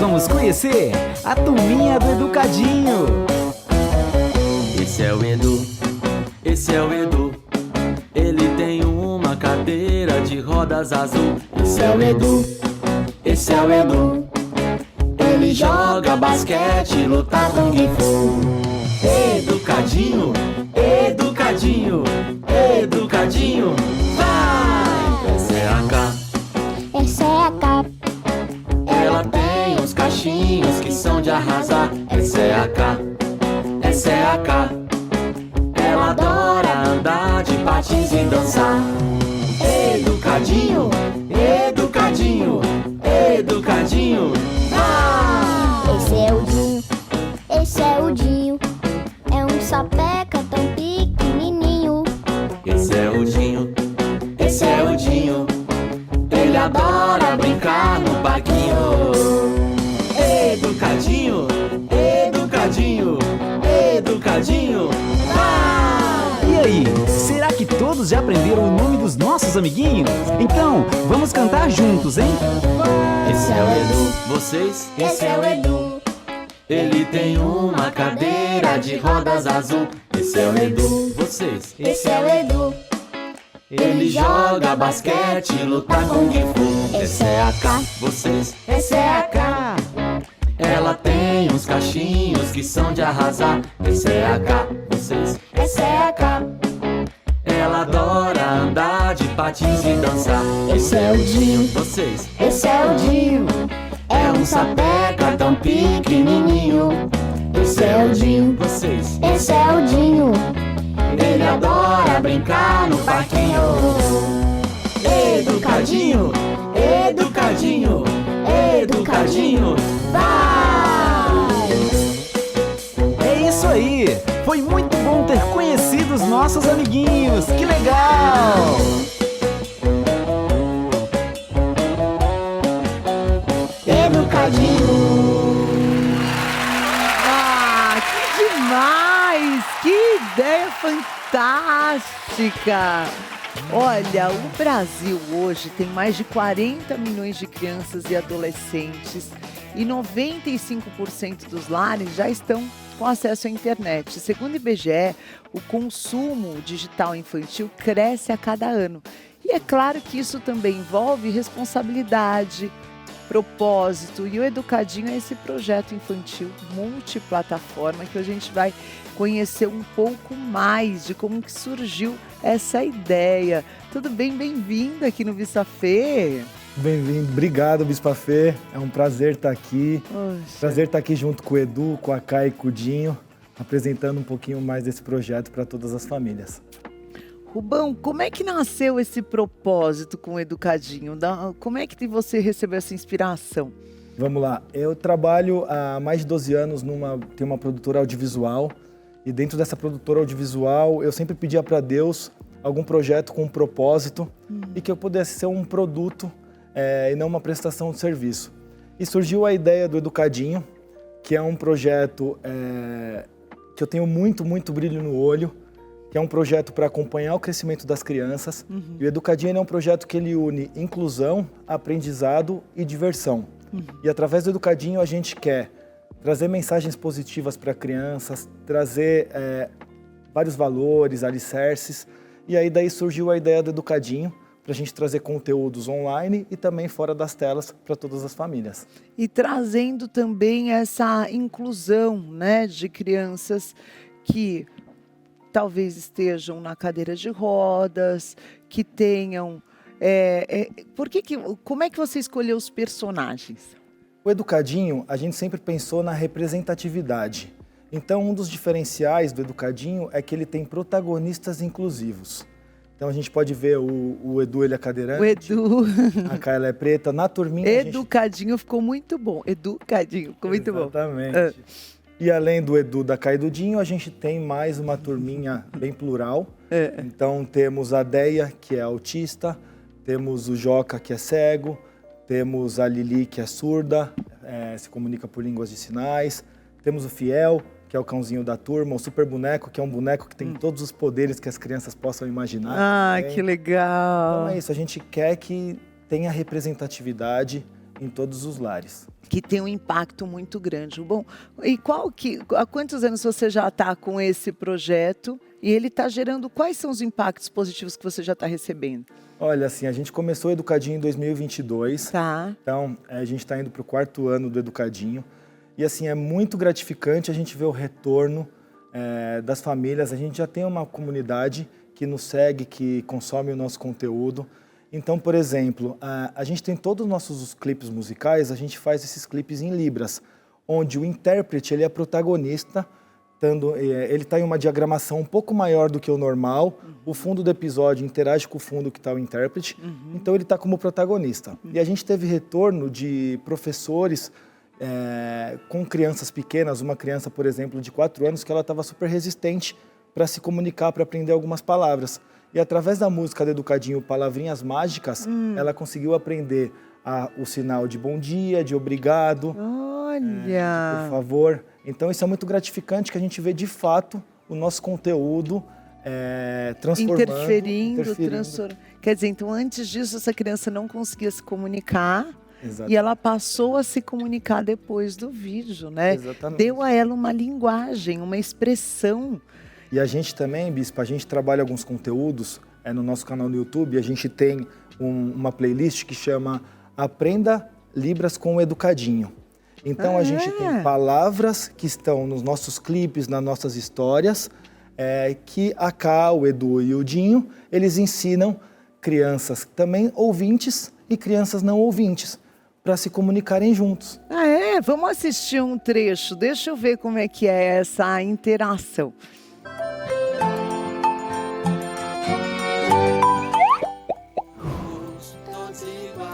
vamos conhecer a turminha do Educadinho. Esse é o Edu, esse é o Edu. Ele tem uma cadeira de rodas azul. Esse é o Edu, esse é o Edu. Ele joga basquete, luta kung fu. Educadinho, educadinho, educadinho. Vai! Essa é a K, Essa é a K. ela tem uns cachinhos que são de arrasar. Essa é a K, essa é a K. Ela adora andar de patins e dançar. Educadinho, educadinho, educadinho. Vai! Esse é o Dinho. Esse é o Dinho. É um sapeca tão pequenininho. Esse é o Dinho, esse é o Dinho. Ele adora brincar no parquinho. Educadinho, educadinho, educadinho. Vai! E aí, será que todos já aprenderam o nome dos nossos amiguinhos? Então, vamos cantar juntos, hein? Esse é o Edu, vocês? Esse é o Edu. Ele tem uma cadeira de rodas azul. Esse é o Edu, vocês? Esse é o Edu. Ele joga basquete, luta kung fu. Essa é a K, vocês? Essa é a K. Ela tem uns cachinhos que são de arrasar. Essa é a K, vocês? Essa é a K. Ela adora andar de patins e dançar. Esse é o Dinho. Vocês? Esse é o Dinho. É um sapeca tão pequenininho. Esse é o Dinho. Vocês? Esse é o Dinho. Ele adora brincar no parquinho. Educadinho, educadinho, educadinho. Vai! É isso aí! Foi muito bom ter conhecido os nossos amiguinhos! Que legal! Educadinho. Ah, que demais! Que ideia fantástica! Olha, o Brasil hoje tem mais de 40 milhões de crianças e adolescentes e 95% dos lares já estão com acesso à internet. Segundo o IBGE, o consumo digital infantil cresce a cada ano. E é claro que isso também envolve responsabilidade, propósito, e o Educadinho é esse projeto infantil multiplataforma que a gente vai conhecer um pouco mais de como que surgiu essa ideia. Tudo bem? Bem-vindo aqui no Vista Fê. Bem-vindo, obrigado, Bispa Fê. É um prazer estar aqui. Poxa. Prazer estar aqui junto com o Edu, com a Kai e com o Dinho, apresentando um pouquinho mais desse projeto para todas as famílias. Rubão, como é que nasceu esse propósito com o Educadinho? Como é que você recebeu essa inspiração? Vamos lá, eu trabalho há mais de 12 anos tenho uma produtora audiovisual, e dentro dessa produtora audiovisual eu sempre pedia para Deus algum projeto com um propósito e que eu pudesse ser um produto e não uma prestação de serviço. E surgiu a ideia do Educadinho, que é um projeto que eu tenho muito, muito brilho no olho, que é um projeto para acompanhar o crescimento das crianças. E o Educadinho é um projeto que ele une inclusão, aprendizado e diversão. E através do Educadinho a gente quer trazer mensagens positivas para crianças, trazer vários valores, alicerces. E aí daí surgiu a ideia do Educadinho, para a gente trazer conteúdos online e também fora das telas para todas as famílias. E trazendo também essa inclusão, né, de crianças que talvez estejam na cadeira de rodas, que tenham... como é que você escolheu os personagens? O Educadinho, a gente sempre pensou na representatividade. Então, um dos diferenciais do Educadinho é que ele tem protagonistas inclusivos. Então, a gente pode ver o Edu, ele é cadeirante. O Edu. A Kayla é preta. Na turminha, Educadinho ficou muito bom. Educadinho ficou muito bom. Exatamente. E além do Edu, da Kai e do Dinho, a gente tem mais uma turminha bem plural. Então temos a Deia, que é autista, temos o Joca, que é cego, temos a Lili, que é surda, se comunica por línguas de sinais, temos o Fiel, que é o cãozinho da turma, o Super Boneco, que é um boneco que tem todos os poderes que as crianças possam imaginar. Ah, que legal! Então é isso, a gente quer que tenha representatividade em todos os lares. Que tem um impacto muito grande. Bom, e há quantos anos você já está com esse projeto e ele está gerando, quais são os impactos positivos que você já está recebendo? Olha, assim, a gente começou o Educadinho em 2022, Tá. então a gente está indo para o 4º ano do Educadinho e assim, é muito gratificante a gente ver o retorno das famílias. A gente já tem uma comunidade que nos segue, que consome o nosso conteúdo. Então, por exemplo, a gente tem todos os nossos clipes musicais, a gente faz esses clipes em Libras, onde o intérprete ele é protagonista, ele está em uma diagramação um pouco maior do que o normal, o fundo do episódio interage com o fundo que está o intérprete, então ele está como protagonista. E a gente teve retorno de professores com crianças pequenas, uma criança, por exemplo, de 4 anos, que ela estava super resistente para se comunicar, para aprender algumas palavras. E através da música do Educadinho, Palavrinhas Mágicas, ela conseguiu aprender o sinal de bom dia, de obrigado, de por favor. Então isso é muito gratificante, que a gente vê de fato o nosso conteúdo transformando, Interferindo. Quer dizer, então antes disso essa criança não conseguia se comunicar. Exatamente. E ela passou a se comunicar depois do vídeo, né? Exatamente. Deu a ela uma linguagem, uma expressão. E a gente também, Bispa, a gente trabalha alguns conteúdos no nosso canal no YouTube. A gente tem uma playlist que chama Aprenda Libras com o Educadinho. Então a gente tem palavras que estão nos nossos clipes, nas nossas histórias, que a Ká, o Edu e o Dinho, eles ensinam crianças também ouvintes e crianças não ouvintes para se comunicarem juntos. Vamos assistir um trecho. Deixa eu ver como é que é essa interação. Todos iguais,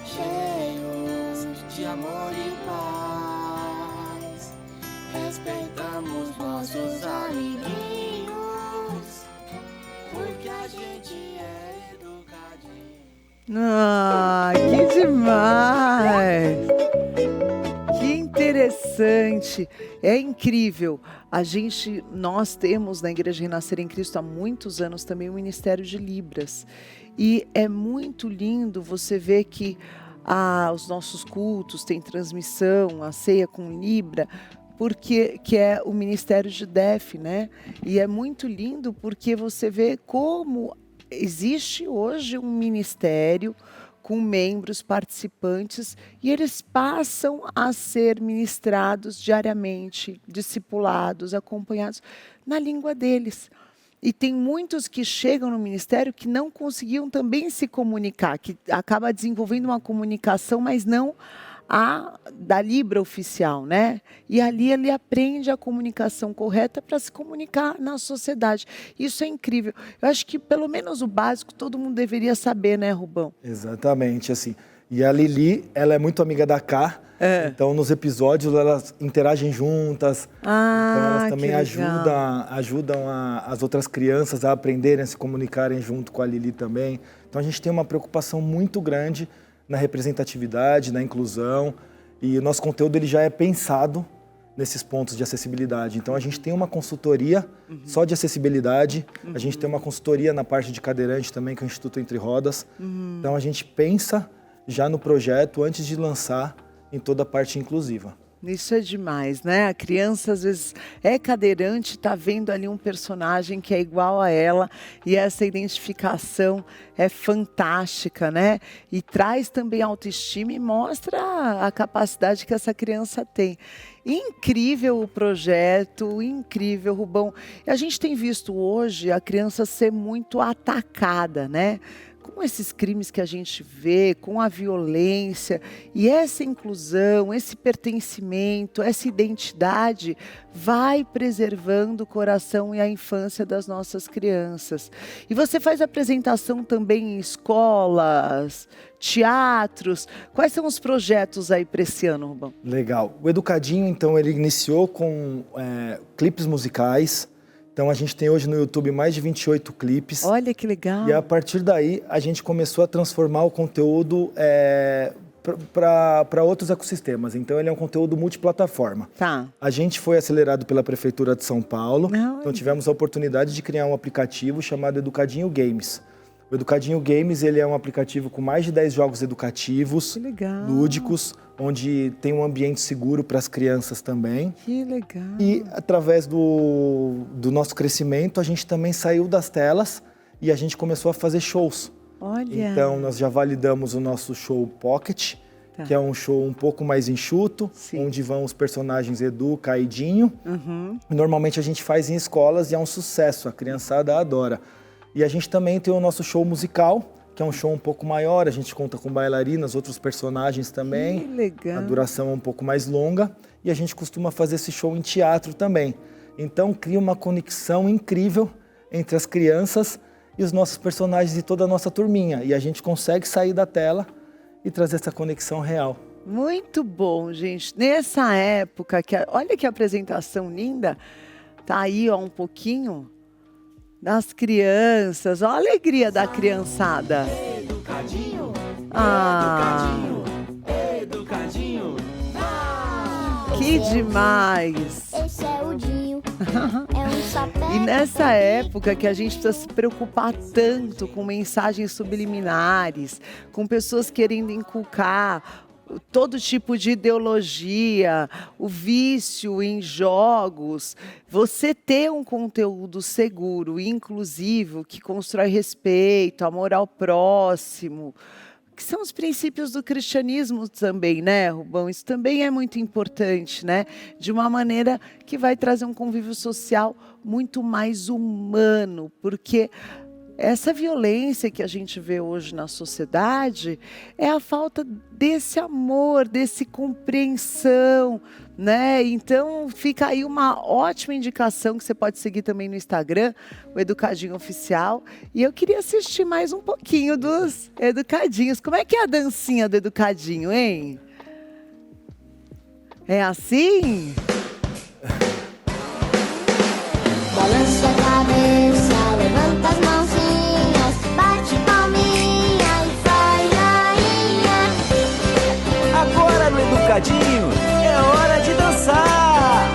cheios de amor e paz. Respeitamos nossos amiguinhos, porque a gente é educadinho. Que demais! Que interessante! É incrível. Nós temos na Igreja Renascer em Cristo há muitos anos também o Ministério de Libras. E é muito lindo você ver que os nossos cultos têm transmissão, a ceia com Libra, que é o Ministério de DEF, né? E é muito lindo porque você vê como existe hoje um ministério com membros participantes e eles passam a ser ministrados diariamente, discipulados, acompanhados na língua deles. E tem muitos que chegam no ministério que não conseguiam também se comunicar, que acaba desenvolvendo uma comunicação, mas não da Libra oficial, né? E ali ele aprende a comunicação correta para se comunicar na sociedade. Isso é incrível. Eu acho que pelo menos o básico todo mundo deveria saber, né, Rubão? Exatamente, assim. E a Lili, ela é muito amiga da Ká, então nos episódios elas interagem juntas, então elas também ajudam as outras crianças a aprenderem a se comunicarem junto com a Lili também. Então a gente tem uma preocupação muito grande na representatividade, na inclusão, e o nosso conteúdo ele já é pensado nesses pontos de acessibilidade. Então a gente tem uma consultoria só de acessibilidade, a gente tem uma consultoria na parte de cadeirante também, que é o Instituto Entre Rodas. Então a gente pensa já no projeto antes de lançar em toda a parte inclusiva. Isso é demais, né? A criança às vezes é cadeirante, está vendo ali um personagem que é igual a ela e essa identificação é fantástica, né? E traz também autoestima e mostra a capacidade que essa criança tem. Incrível o projeto, incrível, Rubão. E a gente tem visto hoje a criança ser muito atacada, né? Com esses crimes que a gente vê, com a violência, e essa inclusão, esse pertencimento, essa identidade vai preservando o coração e a infância das nossas crianças. E você faz apresentação também em escolas, teatros. Quais são os projetos aí para esse ano, Rubão? Legal. O Educadinho, então, ele iniciou com clipes musicais. Então a gente tem hoje no YouTube mais de 28 clipes. Olha que legal. E a partir daí a gente começou a transformar o conteúdo para outros ecossistemas. Então ele é um conteúdo multiplataforma. Tá. A gente foi acelerado pela Prefeitura de São Paulo. Então tivemos a oportunidade de criar um aplicativo chamado Educadinho Games, O Educadinho Games, ele é um aplicativo com mais de 10 jogos educativos, Que legal. lúdicos, onde tem um ambiente seguro para as crianças também. Que legal. E através do nosso crescimento, a gente também saiu das telas e a gente começou a fazer shows. Olha. Então, nós já validamos o nosso show Pocket, Tá. que é um show um pouco mais enxuto, Sim. onde vão os personagens Edu, Caidinho. Uhum. Normalmente a gente faz em escolas e é um sucesso, a criançada adora. E a gente também tem o nosso show musical, que é um show um pouco maior, a gente conta com bailarinas, outros personagens também. Que legal. A duração é um pouco mais longa e a gente costuma fazer esse show em teatro também. Então cria uma conexão incrível entre as crianças e os nossos personagens e toda a nossa turminha. E a gente consegue sair da tela e trazer essa conexão real. Muito bom, gente. Nessa época, olha que apresentação linda. Tá aí, ó, um pouquinho das crianças. Ó a alegria da criançada. Educadinho, Ah, educadinho. que demais. Esse é o Dinho, é um sapeca. E nessa época que a gente precisa se preocupar tanto com mensagens subliminares, com pessoas querendo inculcar todo tipo de ideologia, o vício em jogos, você ter um conteúdo seguro e inclusivo que constrói respeito, amor ao próximo, que são os princípios do cristianismo também, né, Rubão? Isso também é muito importante, né? De uma maneira que vai trazer um convívio social muito mais humano, porque essa violência que a gente vê hoje na sociedade é a falta desse amor, desse compreensão, né? Então fica aí uma ótima indicação que você pode seguir também no Instagram, o Educadinho Oficial. E eu queria assistir mais um pouquinho dos Educadinhos. Como é que é a dancinha do Educadinho, hein? É assim? Balança a cabeça, levanta as mãozinhas, bate palminha e faz joinha. Agora no Educadinho é hora de dançar.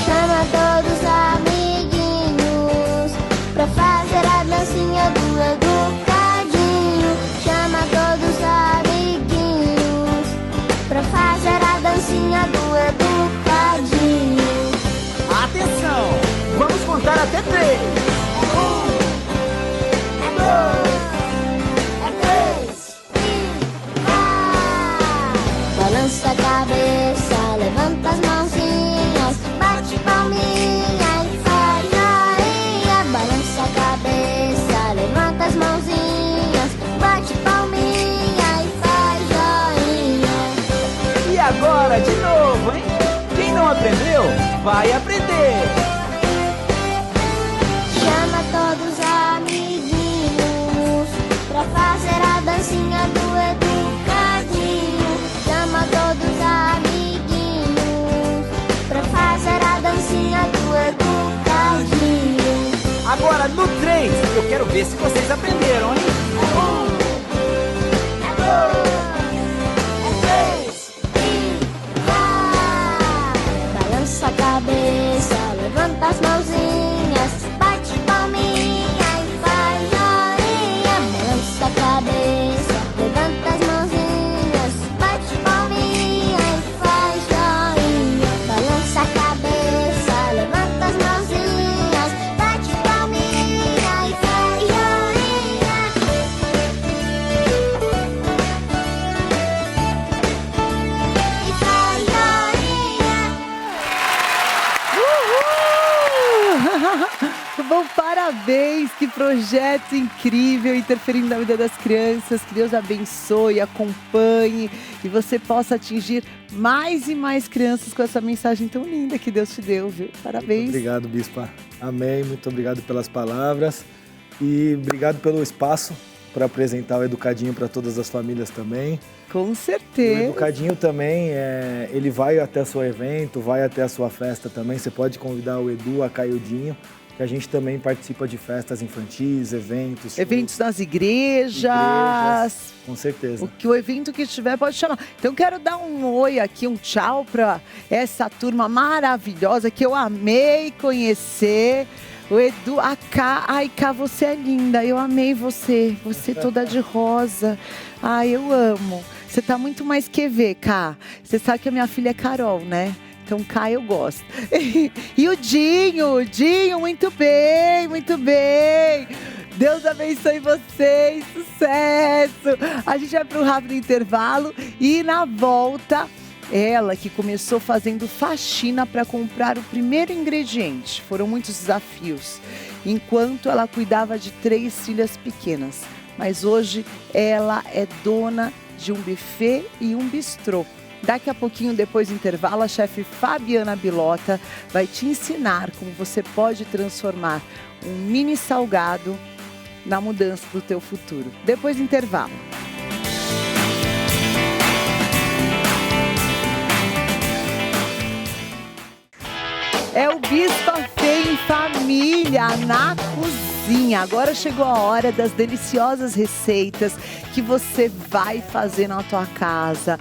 Chama todos os amiguinhos pra fazer a dancinha do Educadinho. Chama todos os amiguinhos pra fazer a dancinha do Educadinho. Atenção, vamos contar até 3. Balança a cabeça, levanta as mãozinhas, bate palminha e faz joinha. Balança a cabeça, levanta as mãozinhas, bate palminha e faz joinha. E agora de novo, hein? Quem não aprendeu, vai aprender. Chama todos os amiguinhos pra fazer a dancinha do Educadinho. Chama todos os amiguinhos pra fazer a dancinha do Educadinho. Agora no 3, eu quero ver se vocês aprenderam, hein? Balança a cabeça, levanta as mãozinhas, bate palminha e faz joinha. Balança a cabeça, levanta as mãozinhas, bate palminha e faz joinha. Balança a cabeça, levanta as mãozinhas, bate palminha e faz joinha. E faz joinha. Bom, parabéns, que projeto incrível, interferindo na vida das crianças. Que Deus abençoe, acompanhe e você possa atingir mais e mais crianças com essa mensagem tão linda que Deus te deu, viu? Parabéns. Muito obrigado, Bispa. Amém. Muito obrigado pelas palavras e obrigado pelo espaço para apresentar o Educadinho para todas as famílias também. Com O certeza. Educadinho também, ele vai até seu evento, vai até a sua festa também. Você pode convidar o Edu, a Caildinho, que a gente também participa de festas infantis, eventos. Eventos shows, nas igrejas. com certeza. O evento que tiver pode chamar. Então quero dar um oi aqui, um tchau para essa turma maravilhosa que eu amei conhecer. O Edu, a Cá. Ai, Cá, você é linda. Eu amei você. Você toda de rosa. Ai, eu amo. Você tá muito mais que ver, Cá. Você sabe que a minha filha é Carol, né? Então, Cá, eu gosto. E o Dinho, muito bem, muito bem. Deus abençoe vocês, sucesso. A gente vai para um rápido intervalo e na volta, ela que começou fazendo faxina para comprar o primeiro ingrediente. Foram muitos desafios, enquanto ela cuidava de 3 filhas pequenas. Mas hoje ela é dona de um buffet e um bistrô. Daqui a pouquinho, depois do intervalo, a chefe Fabiana Bilota vai te ensinar como você pode transformar um mini salgado na mudança do teu futuro. Depois do intervalo. É o Bispa Fê em Família na cozinha. Agora chegou a hora das deliciosas receitas que você vai fazer na tua casa.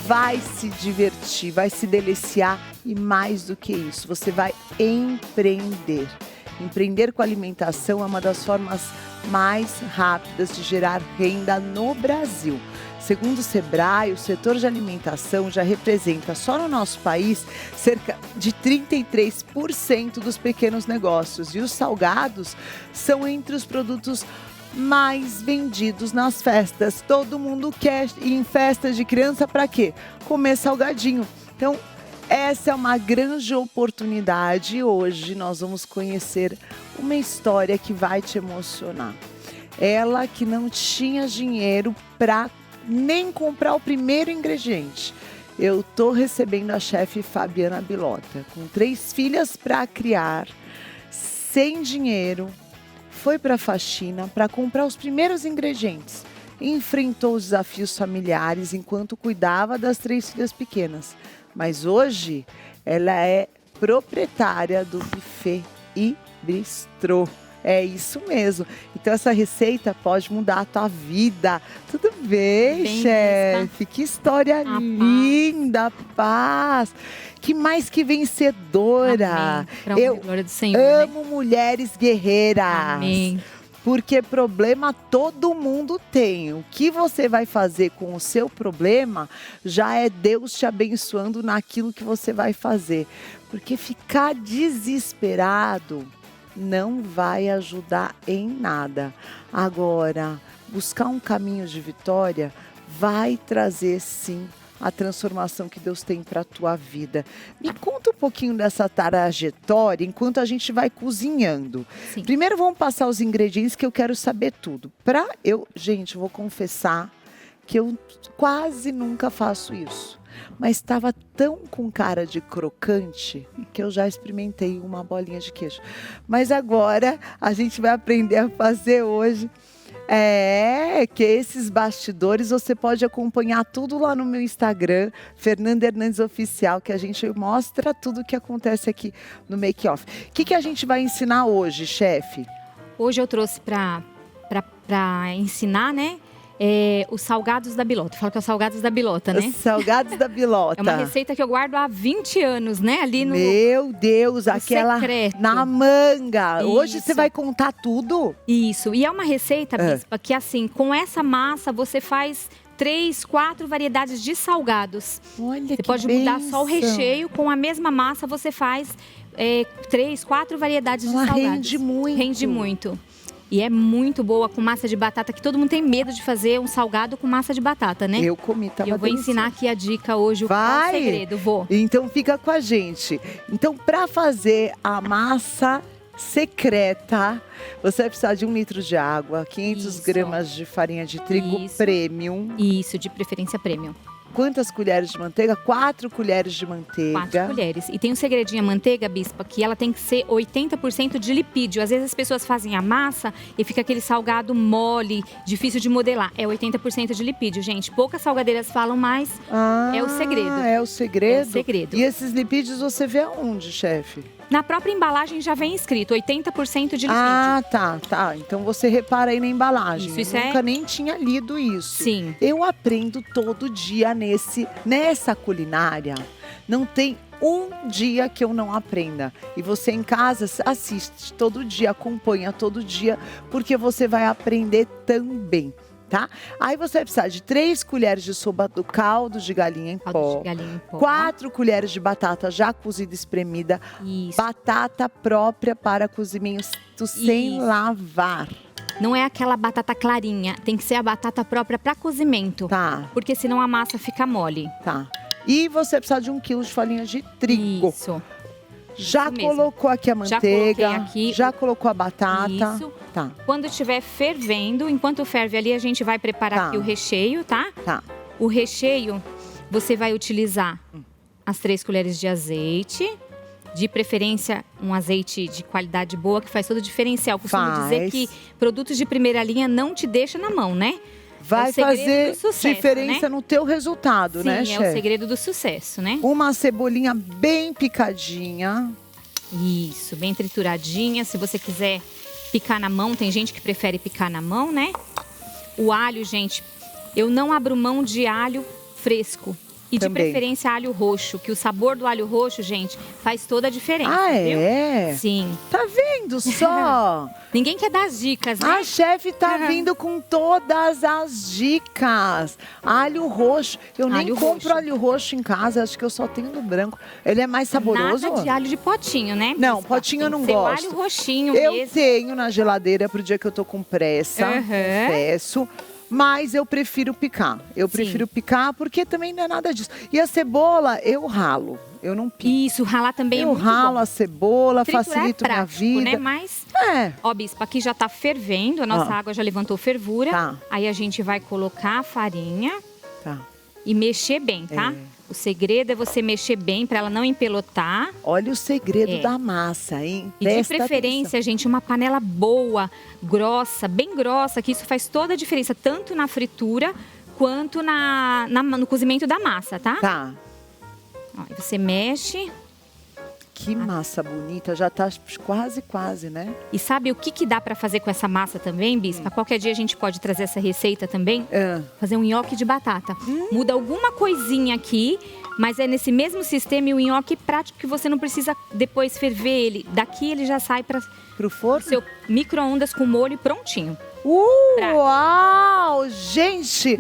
Vai se divertir, vai se deliciar e mais do que isso, você vai empreender. Empreender com alimentação é uma das formas mais rápidas de gerar renda no Brasil. Segundo o Sebrae, o setor de alimentação já representa só no nosso país cerca de 33% dos pequenos negócios. E os salgados são entre os produtos mais vendidos nas festas. Todo mundo quer ir em festa de criança para quê? Comer salgadinho. Então, essa é uma grande oportunidade. Hoje nós vamos conhecer uma história que vai te emocionar. Ela que não tinha dinheiro para nem comprar o primeiro ingrediente. Eu tô recebendo a chefe Fabiana Bilota, com 3 filhas para criar, sem dinheiro. Foi para a faxina para comprar os primeiros ingredientes. Enfrentou os desafios familiares enquanto cuidava das 3 filhas pequenas. Mas hoje ela é proprietária do buffet e bistrô. É isso mesmo. Então essa receita pode mudar a tua vida. Tudo bem, chefe? Que história linda, paz. Que mais que vencedora. Eu glória do Senhor, amo mulheres guerreiras. Amém. Porque problema todo mundo tem. O que você vai fazer com o seu problema já é Deus te abençoando naquilo que você vai fazer. Porque ficar desesperado não vai ajudar em nada. Agora, buscar um caminho de vitória vai trazer sim a transformação que Deus tem para a tua vida. Me conta um pouquinho dessa trajetória enquanto a gente vai cozinhando. Sim. Primeiro vamos passar os ingredientes que eu quero saber tudo. Gente, eu vou confessar que eu quase nunca faço isso. Mas estava tão com cara de crocante que eu já experimentei uma bolinha de queijo. Mas agora a gente vai aprender a fazer hoje. Que esses bastidores você pode acompanhar tudo lá no meu Instagram, Fernanda Hernandes Oficial, que a gente mostra tudo o que acontece aqui no Make Off. O que a gente vai ensinar hoje, chefe? Hoje eu trouxe para ensinar, né? Os salgados da Bilota. Fala que é os salgados da Bilota, né? Os salgados da Bilota. É uma receita que eu guardo há 20 anos, né? Ali no Meu Deus, aquela secreto. na manga. Isso. Hoje você vai contar tudo? Isso. E é uma receita, Bispa, que assim, com essa massa você faz 3, 4 variedades de salgados. Olha, você pode mudar só o bênção. recheio, com a mesma massa você faz 3, 4 variedades de salgados. Rende muito. Rende muito. E é muito boa com massa de batata, que todo mundo tem medo de fazer um salgado com massa de batata, né? Eu comi, tava Eu vou delicioso. ensinar aqui a dica hoje, qual o segredo, vou. Então fica com a gente. Então, para fazer a massa secreta, você vai precisar de 1 litro de água, 500 Isso. gramas de farinha de trigo Isso. premium. Isso, de preferência premium. Quantas colheres de manteiga? 4 colheres de manteiga. 4 colheres. E tem um segredinho a manteiga, Bispa, que ela tem que ser 80% de lipídio. Às vezes as pessoas fazem a massa e fica aquele salgado mole, difícil de modelar. É 80% de lipídio, gente. Poucas salgadeiras falam, mas é o segredo. É o segredo? É o segredo. E esses lipídios você vê aonde, chefe? Na própria embalagem já vem escrito 80% de lipídio. Ah, tá. Então você repara aí na embalagem. Isso Eu nunca nem tinha lido isso. Sim. Eu aprendo todo dia nessa culinária. Não tem um dia que eu não aprenda. E você em casa assiste todo dia, acompanha todo dia, porque você vai aprender também. Tá? Aí você vai precisar de 3 colheres de sopa do caldo de galinha em Caldo pó, de galinha em pó. 4 colheres de batata já cozida e espremida, Isso. batata própria para cozimento sem Isso. lavar. Não é aquela batata clarinha, tem que ser a batata própria para cozimento. Tá, Porque senão a massa fica mole. tá. E você precisa de 1 quilo de farinha de trigo. Isso. Já Isso mesmo. colocou aqui a Já coloquei manteiga, aqui. já colocou a batata. Isso. Tá, Quando estiver fervendo, enquanto ferve ali, a gente vai preparar Tá. aqui o recheio, tá? tá. O recheio, você vai utilizar as 3 colheres de azeite. De preferência, um azeite de qualidade boa, que faz todo o diferencial. Eu costumo dizer Faz. que produtos de primeira linha não te deixam na mão, né? Vai o segredo fazer do sucesso, diferença né? no teu resultado, Sim, né, é o chefe? segredo do sucesso, né? Uma cebolinha bem picadinha. Isso, bem trituradinha. Se você quiser picar na mão, tem gente que prefere picar na mão, né? O alho, gente, eu não abro mão de alho fresco. E Também. de preferência alho roxo, que o sabor do alho roxo, gente, faz toda a diferença, Ah, viu? é? Sim. Tá vendo só? Ninguém quer dar as dicas, né? A chefe tá vindo com todas as dicas. Alho roxo. Eu nem Alho compro roxo. alho roxo em casa, acho que eu só tenho do branco. Ele é mais saboroso? Nada de alho de potinho, né? Não, Bispa? potinho eu Tem não que ser gosto. O alho roxinho Eu mesmo. tenho na geladeira pro dia que eu tô com pressa, Aham. confesso. Mas eu prefiro picar. Eu Sim. prefiro picar porque também não é nada disso. E a cebola, eu ralo. Eu não pico. Isso, ralar também é Eu muito ralo bom. a cebola, Triturar facilito é minha prático, vida. né? Mas, É. ó, Bispa, aqui já tá fervendo. A nossa água já levantou fervura. Tá. Aí a gente vai colocar a farinha Tá. e mexer bem, tá? É. O segredo é você mexer bem para ela não empelotar. Olha o segredo É. da massa, hein? E de Presta preferência, gente, uma panela boa, grossa, bem grossa, que isso faz toda a diferença, tanto na fritura quanto no cozimento da massa, tá? Tá. Ó, e você mexe. Que massa bonita. Já tá quase, né? E sabe o que dá para fazer com essa massa também, Bispa? Qualquer dia a gente pode trazer essa receita também. Ah. Fazer um nhoque de batata. Muda alguma coisinha aqui, mas é nesse mesmo sistema e o nhoque prático que você não precisa depois ferver ele. Daqui ele já sai para Pro forno? seu micro-ondas com molho prontinho. Uau! Gente!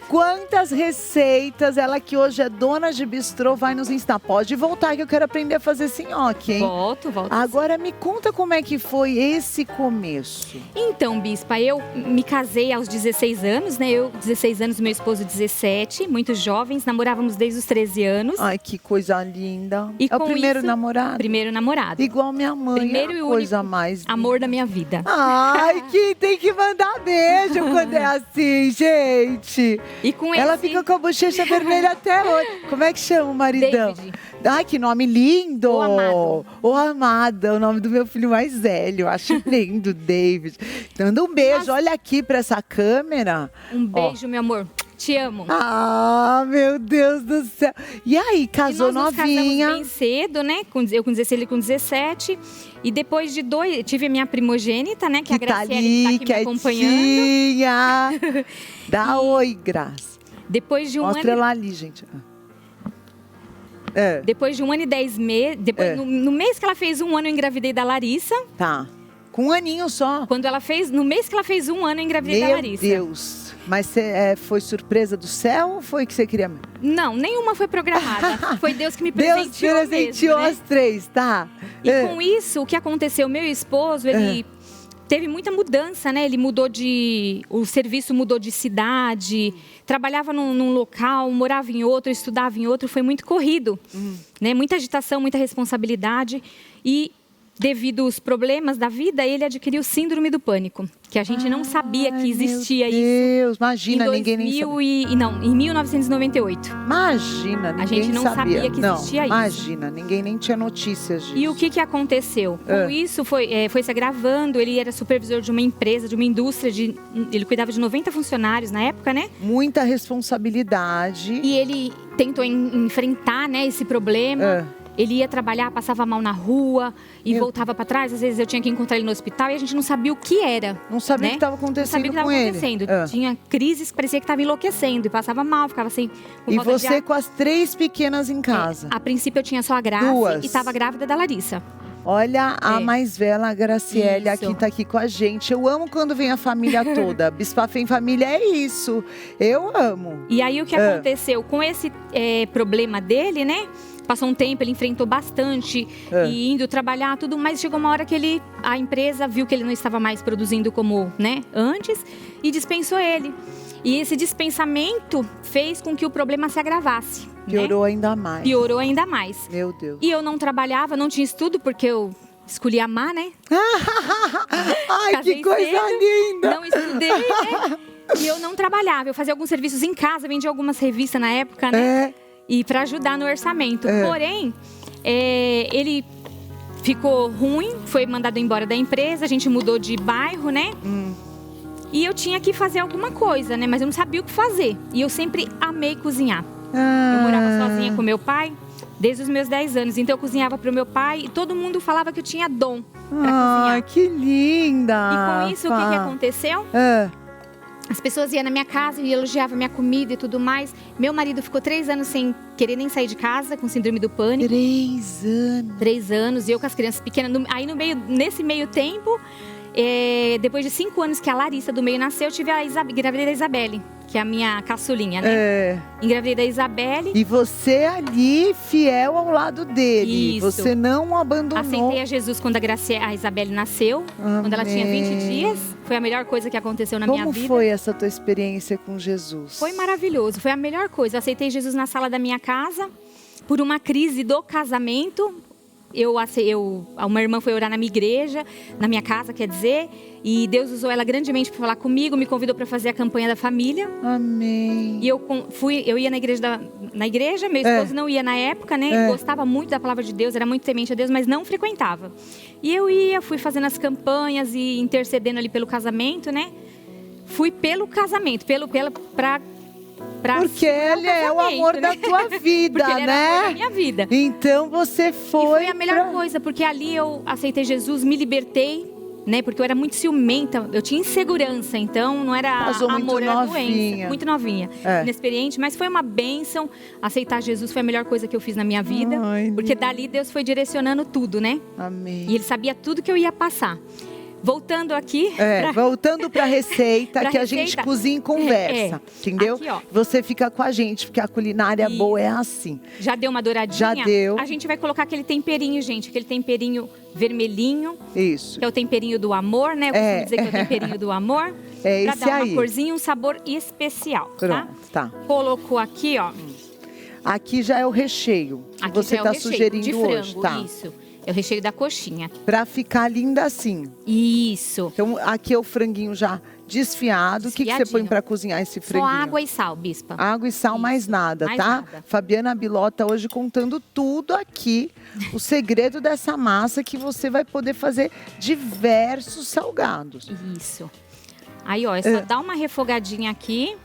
Quantas receitas ela que hoje é dona de bistrô vai nos ensinar. Pode voltar que eu quero aprender a fazer esse nhoque, hein? Volto. Agora me conta como é que foi esse começo. Então, Bispa, eu me casei aos 16 anos, né? Eu, 16 anos, meu esposo, 17. Muito jovens, namorávamos desde os 13 anos. Ai, que coisa linda. E é o com primeiro isso, namorado? Primeiro namorado. Igual minha mãe, Primeiro é e a único coisa mais... Amor da minha vida. Ai, que tem que mandar beijo quando é assim, gente. E com Ela esse... fica com a bochecha vermelha até hoje. Como é que chama o maridão? David. Ai, que nome lindo! O amado. O Amado, é o nome do meu filho mais velho. Eu acho lindo, David. Manda um beijo, Nossa. olha aqui pra essa câmera. Um beijo, meu amor. Te amo. Ah, meu Deus do céu. E aí, casou E nós nos novinha? casamos bem cedo, né? Eu com 16, ele com 17. E depois de 2, tive a minha primogênita, né? Que é a Que tá Graciele, ali, que tá aqui me acompanhando. quietinha. Dá oi, Graça. Depois de um Mostra ano... ela ali, gente. É, Depois de 1 ano e 10 meses... É. No mês que ela fez 1 ano, eu engravidei da Larissa. tá. Com um aninho só. Quando ela fez... No mês que ela fez 1 ano, eu engravidei da Meu Larissa. Deus. Mas foi surpresa do céu ou foi que você queria? Não, nenhuma foi programada. Foi Deus que me Deus presenteou presenteou mesmo, né? as 3, tá? E com isso, o que aconteceu? Meu esposo, ele teve muita mudança, né? Ele mudou de... O serviço mudou de cidade, trabalhava num local, morava em outro, estudava em outro. Foi muito corrido, né? Muita agitação, muita responsabilidade. E devido aos problemas da vida, ele adquiriu síndrome do pânico, que a gente não sabia que existia meu isso. Deus, imagina, Em ninguém nem sabia. Não, em 1998. Imagina, ninguém gente não sabia que existia isso. Imagina, ninguém nem tinha notícias disso. E o que aconteceu? Com isso, foi se agravando. Ele era supervisor de uma empresa, de uma indústria. Ele cuidava de 90 funcionários na época, né? Muita responsabilidade. E ele tentou enfrentar, né, esse problema. Ele ia trabalhar, passava mal na rua e voltava para trás. Às vezes eu tinha que encontrar ele no hospital e a gente não sabia o que era. Não sabia o que estava acontecendo Não sabia o que com estava ele. acontecendo. Tinha crises que parecia que estava enlouquecendo e passava mal, ficava assim. Com E falta de você ar. com as 3 pequenas em casa. A princípio eu tinha só a Grazi 2. e estava grávida da Larissa. Olha, a mais velha, a Graciele, Isso. tá aqui com a gente. Eu amo quando vem a família toda. Bispa Fé em família é isso. Eu amo. E aí o que aconteceu com esse problema dele, né? Passou um tempo, ele enfrentou bastante e indo trabalhar, tudo, mas chegou uma hora que a empresa viu que ele não estava mais produzindo como, né, antes e dispensou ele. E esse dispensamento fez com que o problema se agravasse. Piorou né? ainda mais. Piorou ainda mais. Meu Deus. E eu não trabalhava, não tinha estudo, porque eu escolhi amar, né? Ai, Casei que coisa cedo, linda. Não estudei, né? E eu não trabalhava. Eu fazia alguns serviços em casa, vendia algumas revistas na época, né? E para ajudar no orçamento. Porém, ele ficou ruim, foi mandado embora da empresa, a gente mudou de bairro, né? E eu tinha que fazer alguma coisa, né? Mas eu não sabia o que fazer. E eu sempre amei cozinhar. Eu morava sozinha com meu pai desde os meus 10 anos. Então eu cozinhava para o meu pai e todo mundo falava que eu tinha dom para cozinhar. Que linda. E com isso, o que aconteceu? As pessoas iam na minha casa e elogiavam minha comida e tudo mais. Meu marido ficou 3 anos sem querer nem sair de casa, com síndrome do pânico. 3 anos. 3 anos, e eu com as crianças pequenas. Aí nesse meio tempo, depois de 5 anos que a Larissa do meio nasceu, eu tive engravidei da Isabelle, que é a minha caçulinha, né? Engravidei da Isabelle. E você ali, fiel ao lado dele. Isso. Você não o abandonou. Aceitei a Jesus quando a Isabelle nasceu, quando ela tinha 20 dias. Foi a melhor coisa que aconteceu na minha vida. Como foi essa tua experiência com Jesus? Foi maravilhoso, foi a melhor coisa. Eu aceitei Jesus na sala da minha casa, por uma crise do casamento. Uma irmã foi orar na minha igreja, na minha casa, quer dizer, e Deus usou ela grandemente para falar comigo, me convidou para fazer a campanha da família. Amém. E eu ia na igreja, meu esposo não ia na época, né? Gostava muito da palavra de Deus, era muito temente a Deus, mas não frequentava. E eu fui fazendo as campanhas e intercedendo ali pelo casamento, né? Fui pelo casamento, porque ele é o amor da tua vida, porque ele né? era o amor da minha vida. Então você foi. E foi a melhor coisa, porque ali eu aceitei Jesus, me libertei, né? Porque eu era muito ciumenta, eu tinha insegurança, então não era amor, era doença. Muito novinha, inexperiente, mas foi uma bênção. Aceitar Jesus foi a melhor coisa que eu fiz na minha vida, porque dali Deus foi direcionando tudo, né? Amém. E Ele sabia tudo que eu ia passar. Voltando aqui. Voltando para a receita, que a gente cozinha e conversa. Entendeu? Aqui, ó. Você fica com a gente, porque a culinária boa é assim. Já deu uma douradinha? Já deu. A gente vai colocar aquele temperinho, gente. Aquele temperinho vermelhinho. Isso. Que é o temperinho do amor, né? Eu costumo dizer que é o temperinho do amor. É esse aí. Pra dar uma corzinha, um sabor especial. Pronto, tá. Colocou aqui, ó. Aqui já é o recheio que Aqui você já é está o recheio, sugerindo de frango, hoje, tá? Isso. É o recheio da coxinha. Pra ficar linda assim. Isso. Então, aqui é o franguinho já desfiado. O que você põe pra cozinhar esse franguinho? Só água e sal, bispa. Água e sal, Isso. mais nada, Mais tá? nada. Fabiana Bilota hoje contando tudo aqui. O segredo dessa massa que você vai poder fazer diversos salgados. Isso. Aí, ó, é só dar uma refogadinha aqui.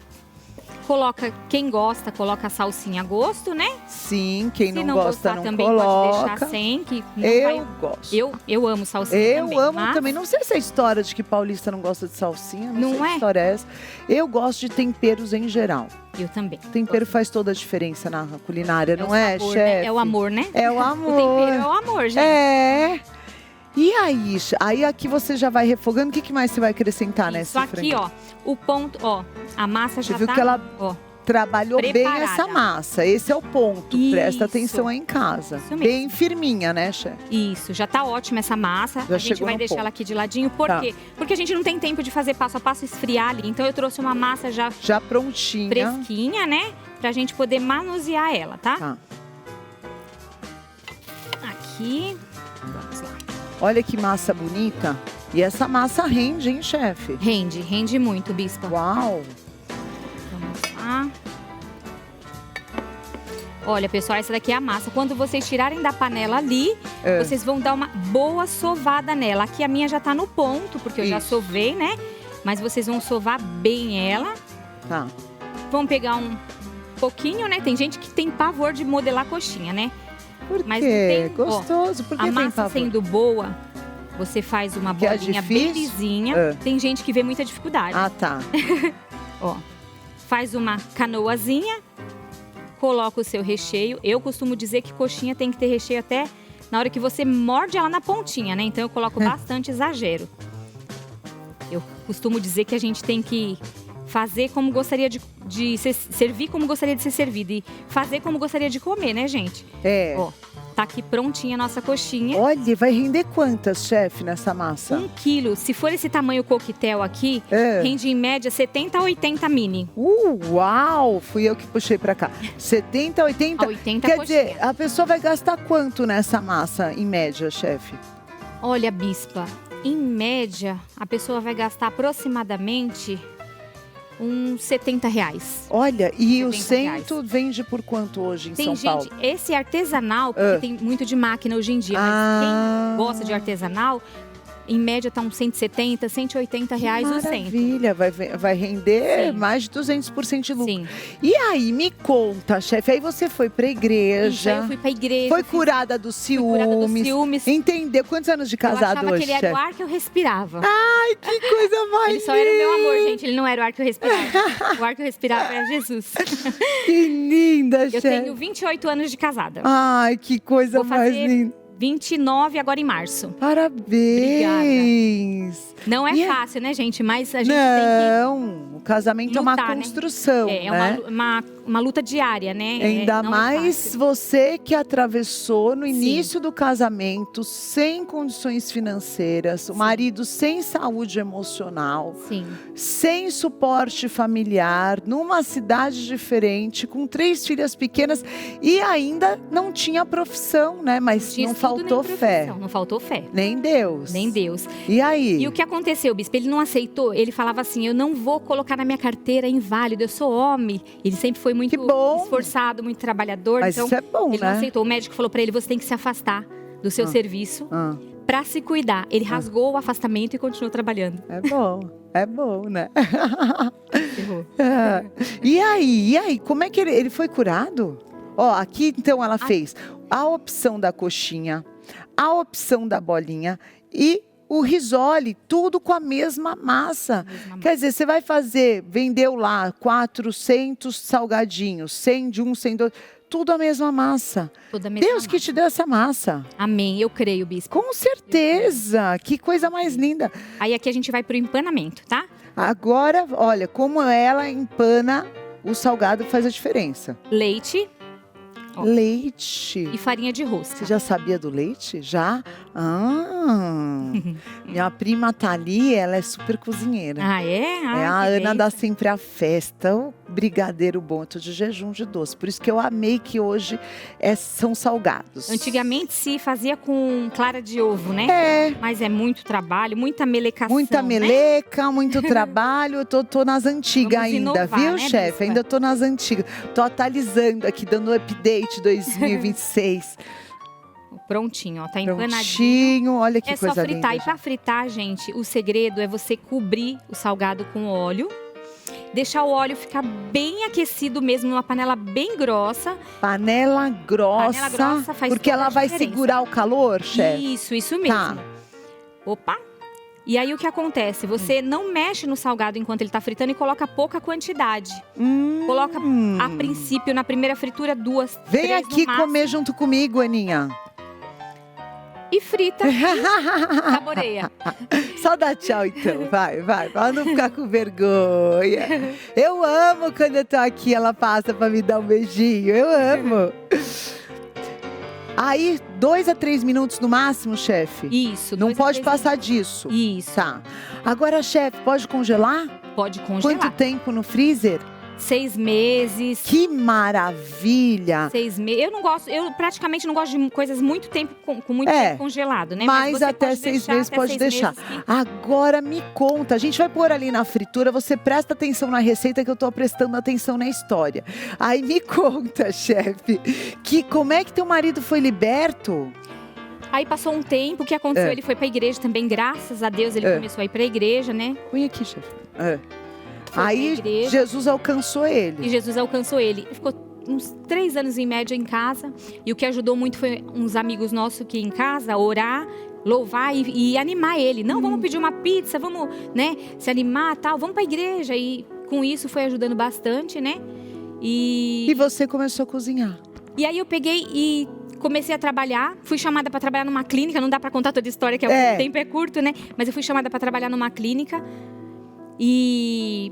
Coloca, quem gosta, coloca a salsinha a gosto, né? Sim, quem Se não gosta gostar, não também coloca. pode deixar sem, que não Eu gosto. Eu amo salsinha Eu também. amo mas também. Não sei se é história de que paulista não gosta de salsinha. Não Não sei que é? história é essa. Eu gosto de temperos em geral. Eu também. Tempero faz toda a diferença na culinária, não o é, sabor, chefe? né? É o amor, né? É o amor. O tempero é o amor, gente. É. E aí, aí aqui você já vai refogando. O que mais você vai acrescentar nesse Isso aqui, franguinho? ó. O ponto, ó. A massa já viu tá... que ela ó, trabalhou preparada. bem essa massa. Esse é o ponto. Presta Isso. atenção aí em casa. Isso mesmo. Bem firminha, né, chefe? Isso, já tá ótima essa massa. Já a gente chegou vai no deixar ponto. ela aqui de ladinho. Por Tá. quê? Porque a gente não tem tempo de fazer passo a passo esfriar ali. Então eu trouxe uma massa já Já prontinha. fresquinha, né? Pra gente poder manusear ela, tá? Tá. Aqui. Vamos lá. Olha que massa bonita. E essa massa rende, hein, chefe? Rende muito, bispa. Uau! Vamos lá. Olha, pessoal, essa daqui é a massa. Quando vocês tirarem da panela ali, vocês vão dar uma boa sovada nela. Aqui a minha já tá no ponto, porque eu já Isso. sovei, né? Mas vocês vão sovar bem ela. Tá. Vão pegar um pouquinho, né? Tem gente que tem pavor de modelar coxinha, né? Por Mas quê? não tem, ó, Gostoso. Por que a tem massa pavor? sendo boa, você faz uma Que é bolinha bem difícil? lisinha. É. Tem gente que vê muita dificuldade. Ah, tá. Ó, faz uma canoazinha, coloca o seu recheio. Eu costumo dizer que coxinha tem que ter recheio até na hora que você morde ela na pontinha, né? Então eu coloco bastante exagero. Eu costumo dizer que a gente tem que fazer como gostaria de servir como gostaria de ser servido e fazer como gostaria de comer, né, gente? É. Ó, tá aqui prontinha a nossa coxinha. Olha, vai render quantas, chefe, nessa massa? 1 quilo. Se for esse tamanho coquetel aqui, É. rende em média 70 a 80 mini. Uau! Fui eu que puxei pra cá. 70, 80? A 80 Quer coxinha. dizer, a pessoa vai gastar quanto nessa massa, em média, chefe? Olha, Bispa, em média, a pessoa vai gastar aproximadamente uns 70 reais. Olha, e o 70 cento vende por quanto hoje em Tem São gente, Paulo? esse artesanal, porque tem muito de máquina hoje em dia, mas Ah. quem gosta de artesanal, em média tá uns 170, 180 reais o cento. Maravilha, vai render Sim. mais de 200% de lucro. Sim. E aí, me conta, chefe, aí você foi pra Isso, aí igreja, eu fui pra igreja. foi fiz- curada dos fui curada dos ciúmes, ciúmes. entendeu? Quantos anos de Eu casado achava hoje, que ele era o chefe? ar que eu respirava. Ai, que coisa mais Ele só era o meu amor, linda! gente. Ele não era o ar que eu respirava. O ar que eu respirava era Jesus. Que linda, Eu chefe! tenho 28 anos de casada. Ai, que coisa Vou mais fazer linda! 29 agora em março. Parabéns! Não é E é- fácil, né, gente? Mas a gente Não, o casamento é uma lutar, né? construção, tem que... É né? uma luta diária, né? Ainda não é mais fácil. você que atravessou no Sim. início do casamento sem condições financeiras, o marido sem saúde emocional, Sim. sem suporte familiar, numa cidade diferente, com 3 filhas pequenas e ainda não tinha profissão, né? Mas Tinha não estudo, faltou nem fé. profissão, não faltou fé. Nem Deus. Nem Deus. E aí? E o que aconteceu, Bispo? Ele não aceitou. Ele falava assim, eu não vou colocar na minha carteira inválido, eu sou homem. Ele sempre foi muito Que bom. esforçado, muito trabalhador. Mas então, isso é bom, ele não né? aceitou. O médico falou pra ele, você tem que se afastar do seu serviço Ah, pra se cuidar. Ele rasgou o afastamento e continuou trabalhando. é bom, né? Ferrou. Ah, E aí, como é que ele foi curado? Ó, aqui então ela fez a opção da coxinha, a opção da bolinha e o risole, tudo com a mesma massa. Quer dizer, você vai vendeu lá 400 salgadinhos, 100 de um, 100 do outro, tudo a mesma massa. Toda a mesma Deus que massa. te deu essa massa. Amém, eu creio, Bispo. Com certeza, que coisa mais linda. Aí aqui a gente vai pro empanamento, tá? Agora, olha, como ela empana o salgado faz a diferença. Leite Ó. Leite. e farinha de rosca. Você já sabia do leite? Já? Minha prima tá ali, ela é super cozinheira. Ah, é? Ah, É, a que Ana dá bênção. sempre a festa, o brigadeiro bom, eu tô de jejum de doce. Por isso que eu amei que hoje são salgados. Antigamente se fazia com clara de ovo, né? É, Mas é muito trabalho, muita melecação, muita né? meleca, muito trabalho. Eu tô nas antigas Vamos ainda, inovar, viu, né, chefe? Bispa? Ainda tô nas antigas. Tô atualizando aqui, dando update 2026. Prontinho, ó, tá empanadinho. Prontinho, olha que É só coisa fritar. linda. E pra fritar, gente, o segredo é você cobrir o salgado com óleo. Deixar o óleo ficar bem aquecido mesmo, numa panela bem grossa. Panela grossa, Panela grossa faz porque toda ela a vai diferença. segurar o calor, chefe? Isso mesmo. Tá. Opa! E aí o que acontece? Você não mexe no salgado enquanto ele tá fritando e coloca pouca quantidade. Coloca a princípio, na primeira fritura, 2, 3 Vem no aqui máximo, comer junto comigo, Aninha. e frita, saboreia. Só dá tchau então, vai, pra não ficar com vergonha. Eu amo quando eu tô aqui, ela passa pra me dar um beijinho, eu amo. Aí, 2 a 3 minutos no máximo, chefe? Isso. Não 2 a pode 3 passar disso. minutos. Isso. Tá. Agora, chefe, pode congelar? Pode congelar. Quanto tempo no freezer? 6 meses. Que maravilha! 6 meses. Eu praticamente não gosto de coisas muito tempo com muito É, tempo congelado, né? Mas você até pode 6 deixar meses até pode 6 deixar. meses que- Agora me conta, a gente vai pôr ali na fritura, você presta atenção na receita que eu tô prestando atenção na história. Aí me conta, chefe, que como é que teu marido foi liberto? Aí passou um tempo, o que aconteceu? É. Ele foi pra igreja também, graças a Deus, ele É. começou a ir pra igreja, né? Põe aqui, chefe. Foi pra Aí igreja. Jesus alcançou E ele. Jesus alcançou ele. Ele ficou uns 3 anos em média em casa. E o que ajudou muito foi uns amigos nossos que em casa, orar, louvar e animar ele. Não, vamos pedir uma pizza, vamos, né, se animar, tal, vamos para a igreja. E com isso foi ajudando bastante, né? E você começou a cozinhar? E aí eu peguei e comecei a trabalhar. Fui chamada para trabalhar numa clínica. Não dá para contar toda a história, que o tempo é curto, né? Mas eu fui chamada para trabalhar numa clínica. E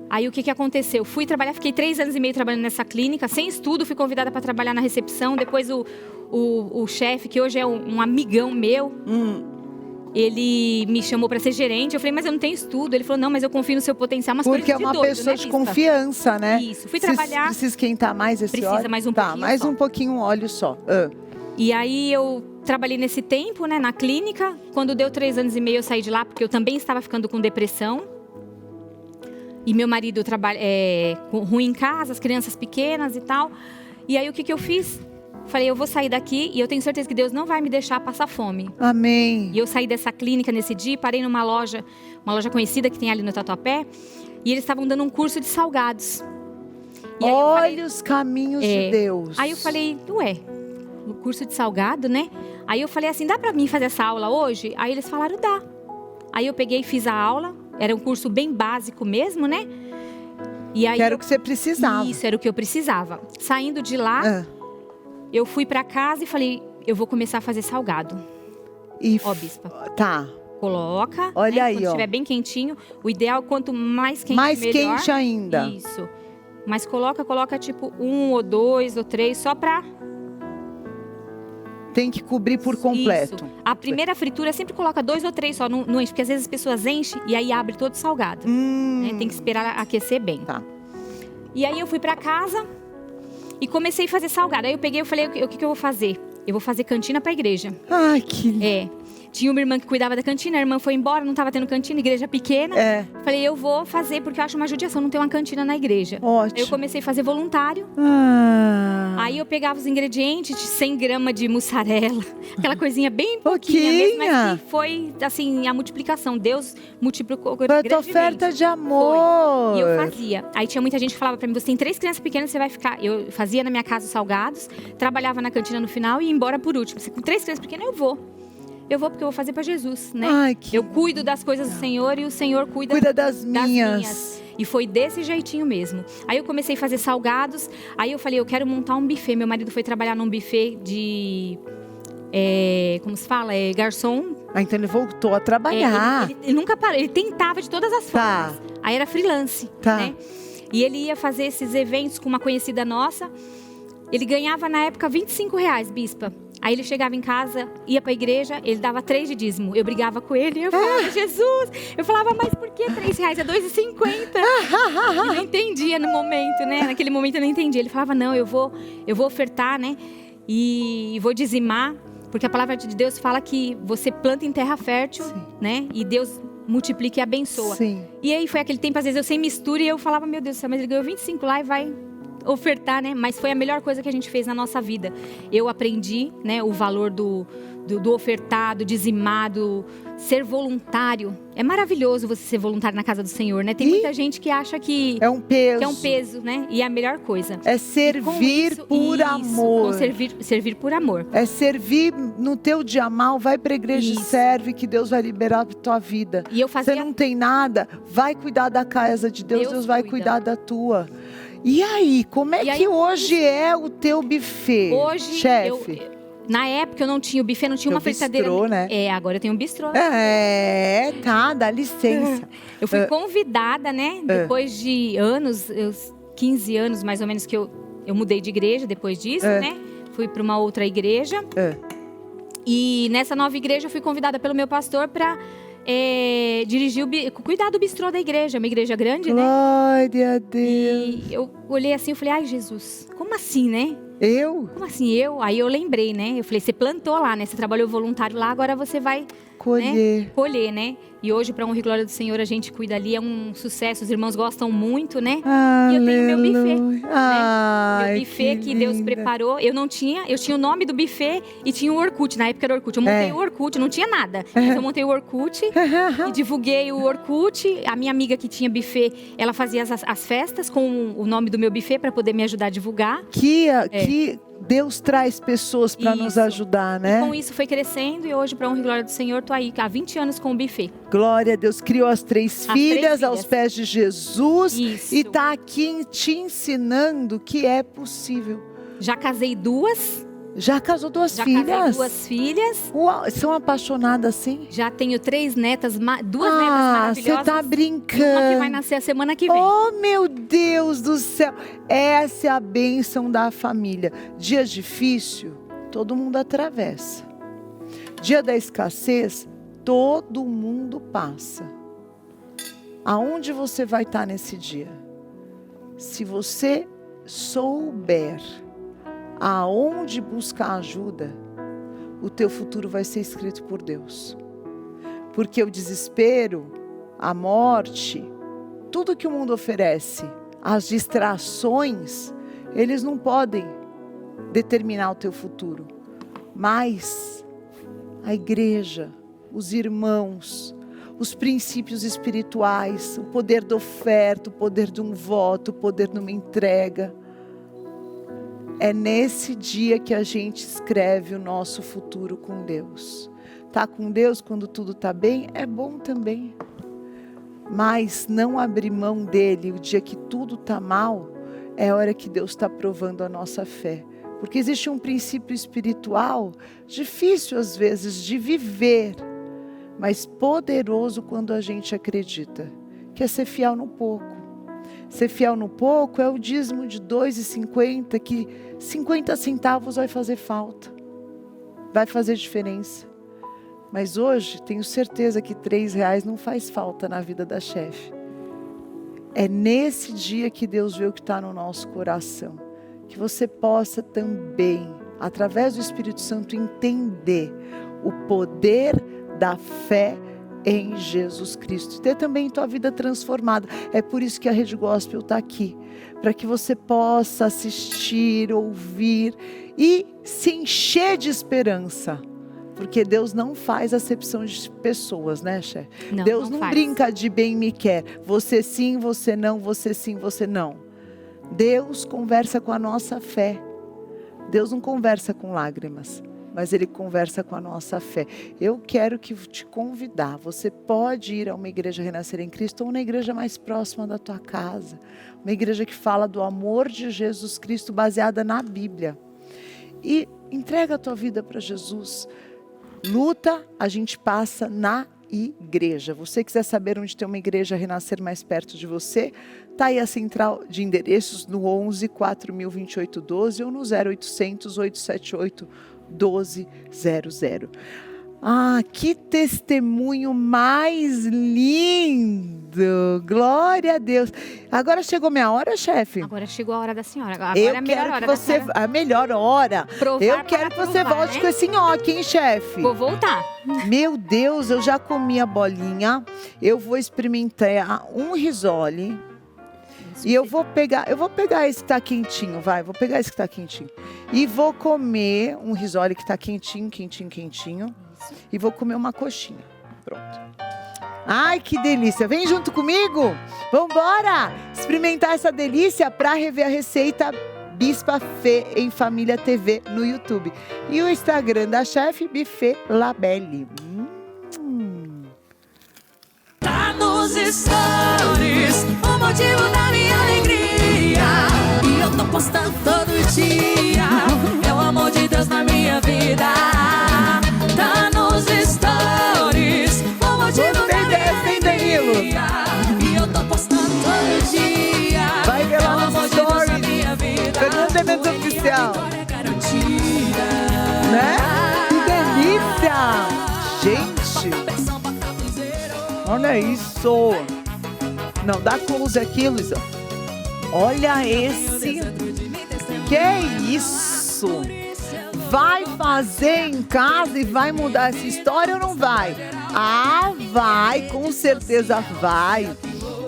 aí o que aconteceu? Fui trabalhar, fiquei 3 anos e meio trabalhando nessa clínica, sem estudo, fui convidada para trabalhar na recepção. Depois o chefe, que hoje é um amigão meu, ele me chamou para ser gerente. Eu falei, mas eu não tenho estudo. Ele falou, não, mas eu confio no seu potencial. Porque é uma pessoa de confiança, né? Isso, fui trabalhar. Precisa esquentar mais esse óleo? Precisa mais um pouquinho. Tá, mais um pouquinho, um óleo só. E aí eu trabalhei nesse tempo, né, na clínica. Quando deu 3 anos e meio eu saí de lá, porque eu também estava ficando com depressão. E meu marido ruim em casa, as crianças pequenas e tal. E aí o que eu fiz? Falei, eu vou sair daqui e eu tenho certeza que Deus não vai me deixar passar fome. Amém. E eu saí dessa clínica nesse dia, parei numa loja conhecida que tem ali no Tatuapé. E eles estavam dando um curso de salgados. E aí olha os caminhos de Deus. Aí eu falei, o curso de salgado, né? Aí eu falei assim, dá pra mim fazer essa aula hoje? Aí eles falaram, dá. Aí eu peguei e fiz a aula. Era um curso bem básico mesmo, né? E aí era o que você precisava. Isso, era o que eu precisava. Saindo de lá, eu fui pra casa e falei, eu vou começar a fazer salgado. Ó, bispa. Tá. Coloca. Olha aí, quando estiver bem quentinho. O ideal, quanto mais quente, mais melhor. quente ainda. Isso. Mas coloca tipo 1 ou 2 ou 3, só pra... Tem que cobrir por completo. Isso. A primeira fritura sempre coloca 2 ou 3 só, não enche, porque às vezes as pessoas enchem e aí abre todo salgado. Né? Tem que esperar aquecer bem. Tá. E aí eu fui pra casa e comecei a fazer salgado. Aí eu peguei e falei, o que eu vou fazer? Eu vou fazer cantina pra igreja. Ai, que... Tinha uma irmã que cuidava da cantina, a irmã foi embora, não estava tendo cantina, igreja pequena. Falei, eu vou fazer, porque eu acho uma judiação não ter uma cantina na igreja. Ótimo. Aí eu comecei a fazer voluntário. Aí eu pegava os ingredientes, 100 gramas de mussarela, aquela coisinha bem pouquinha mesmo, mas que foi, assim, a multiplicação. Deus multiplicou grandemente. Foi a tua oferta de amor. Foi. E eu fazia. Aí tinha muita gente que falava pra mim, você tem 3 crianças pequenas, você vai ficar... Eu fazia na minha casa os salgados, trabalhava na cantina no final e ia embora por último. Com 3 crianças pequenas, eu vou porque eu vou fazer para Jesus, né? Ai, eu cuido das coisas do Senhor e o Senhor cuida das minhas. E foi desse jeitinho mesmo. Aí eu comecei a fazer salgados. Aí eu falei, eu quero montar um buffet. Meu marido foi trabalhar num buffet de... como se fala? Garçom. Então ele voltou a trabalhar. Ele nunca parou. Ele tentava de todas as formas. Aí era freelance, né? E ele ia fazer esses eventos com uma conhecida nossa. Ele ganhava na época R$25, bispa. Aí ele chegava em casa, ia pra igreja, ele dava 3 de dízimo. Eu brigava com ele, eu falava, Jesus! Eu falava, mas por que R$3? É R$2,50. E não entendia no momento, né? Naquele momento eu não entendia. Ele falava, não, eu vou ofertar, né? E vou dizimar. Porque a palavra de Deus fala que você planta em terra fértil, né? E Deus multiplica e abençoa. Sim. E aí foi aquele tempo, às vezes eu sem mistura, e eu falava, meu Deus do céu, mas ele ganhou 25 lá e vai... ofertar, né? Mas foi a melhor coisa que a gente fez na nossa vida. Eu aprendi, né, o valor do ofertado, dizimado, ser voluntário. É maravilhoso você ser voluntário na casa do Senhor, né? Tem muita gente que acha que é um peso. Que é um peso, né? E é a melhor coisa. É servir por amor. Servir por amor. É servir no teu dia mal, vai pra igreja e serve, que Deus vai liberar a tua vida. E eu fazia... Você não tem nada, vai cuidar da casa de Deus, Deus vai cuidar da tua. E aí, como é que hoje é o teu buffet, hoje, chefe? Na época eu não tinha o buffet, não tinha uma fritadeira. Bistrô, né? Agora eu tenho um bistrô. Tá, dá licença. Eu fui convidada, né? Depois de anos, 15 anos mais ou menos que eu mudei de igreja depois disso, né? Fui para uma outra igreja. E nessa nova igreja eu fui convidada pelo meu pastor para... cuidar do bistrô da igreja, uma igreja grande, né? Glória a Deus. E eu olhei assim, eu falei, ai Jesus, como assim, né? Eu? Como assim, eu? Aí eu lembrei, né? Eu falei, você plantou lá, né? Você trabalhou voluntário lá, agora você vai Colher. colher, né? E hoje, para honra e glória do Senhor, a gente cuida ali, é um sucesso, os irmãos gostam muito, né? E eu tenho meu buffet, né? Ai, Meu buffet que Deus linda. preparou. Eu tinha o nome do buffet e tinha o Orkut, na época era o Orkut. Eu montei o Orkut, não tinha nada. Mas eu montei o Orkut e divulguei o Orkut. A minha amiga que tinha buffet, ela fazia as festas com o nome do meu buffet para poder me ajudar a divulgar. Que Deus traz pessoas para nos Isso. ajudar, né? E com isso foi crescendo e hoje, para honra e glória do Senhor, tô aí há 20 anos com o buffet. Glória a Deus, criou as três filhas aos filhas. pés de Jesus Isso. e tá aqui te ensinando que é possível. Já casei duas. Já casou duas Já filhas? casei duas filhas. Uau, são apaixonadas assim? Já tenho 3 netas, duas netas maravilhosas. Você tá Uma que brincando. vai nascer a semana que vem. Oh, meu Deus do céu. Essa é a bênção da família. Dia difícil, todo mundo atravessa. Dia da escassez, todo mundo passa. Aonde você vai estar nesse dia? Se você souber aonde buscar ajuda, o teu futuro vai ser escrito por Deus. Porque o desespero, a morte, tudo que o mundo oferece, as distrações, eles não podem determinar o teu futuro. Mas a igreja, os irmãos, os princípios espirituais, o poder da oferta, o poder de um voto, o poder de uma entrega. É nesse dia que a gente escreve o nosso futuro com Deus. Tá com Deus quando tudo tá bem? É bom também. Mas não abrir mão dele o dia que tudo tá mal, é a hora que Deus está provando a nossa fé. Porque existe um princípio espiritual, difícil às vezes de viver, mas poderoso quando a gente acredita, que é ser fiel no pouco. Ser fiel no pouco é o dízimo de 2,50, que 50 centavos vai fazer falta, vai fazer diferença. Mas hoje tenho certeza que R$3 não faz falta na vida da chefe. É nesse dia que Deus vê o que está no nosso coração. Que você possa também, através do Espírito Santo, entender o poder da fé em Jesus Cristo. Ter também tua vida transformada. É por isso que a Rede Gospel está aqui. Para que você possa assistir, ouvir e se encher de esperança. Porque Deus não faz acepção de pessoas, né, chefe? Deus não brinca de bem me quer. Você sim, você não, você sim, você não. Deus conversa com a nossa fé. Deus não conversa com lágrimas, mas Ele conversa com a nossa fé. Eu quero te convidar. Você pode ir a uma igreja Renascer em Cristo ou na igreja mais próxima da tua casa. Uma igreja que fala do amor de Jesus Cristo baseada na Bíblia. E entrega a tua vida para Jesus. Luta, a gente passa na igreja. Você quiser saber onde tem uma igreja Renascer mais perto de você, tá aí a central de endereços no 11 4028 12 ou no 0800 878 1200. Ah, que testemunho mais lindo! Glória a Deus. Agora chegou minha hora, chefe? Agora chegou a hora da senhora. Agora Eu é a melhor quero hora que da você, senhora. a melhor hora. Provar Eu quero para que você provar, volte né? com esse nhoque, hein, chefe? Vou voltar. Meu Deus, eu já comi a bolinha. Eu vou experimentar um risole. E eu vou pegar esse que tá quentinho, vai. Vou pegar esse que tá quentinho. E vou comer um risole que tá quentinho. E vou comer uma coxinha. Pronto. Ai, que delícia. Vem junto comigo. Vamos embora experimentar essa delícia para rever a receita Bispa Fê em Família TV no YouTube. E o Instagram da chefe, Buffet Labelle. Tá nos stories, o motivo da minha alegria. E eu tô postando todo dia. É o amor de Deus na minha vida. Tá nos stories, o motivo da minha alegria. E eu tô postando todo dia. Vai ver lá É o nos amor de Deus na stories. minha vida. Fernando Evento Oficial. Vitória é garantida. Né? Que delícia! Gente, Pensão pra capuzeiro. olha isso. Não, dá close aqui, Luizão. Olha esse. Dentro de mim, testemunho Que isso? Vai fazer em casa e vai mudar essa história ou não vai? Ah, vai, com certeza vai.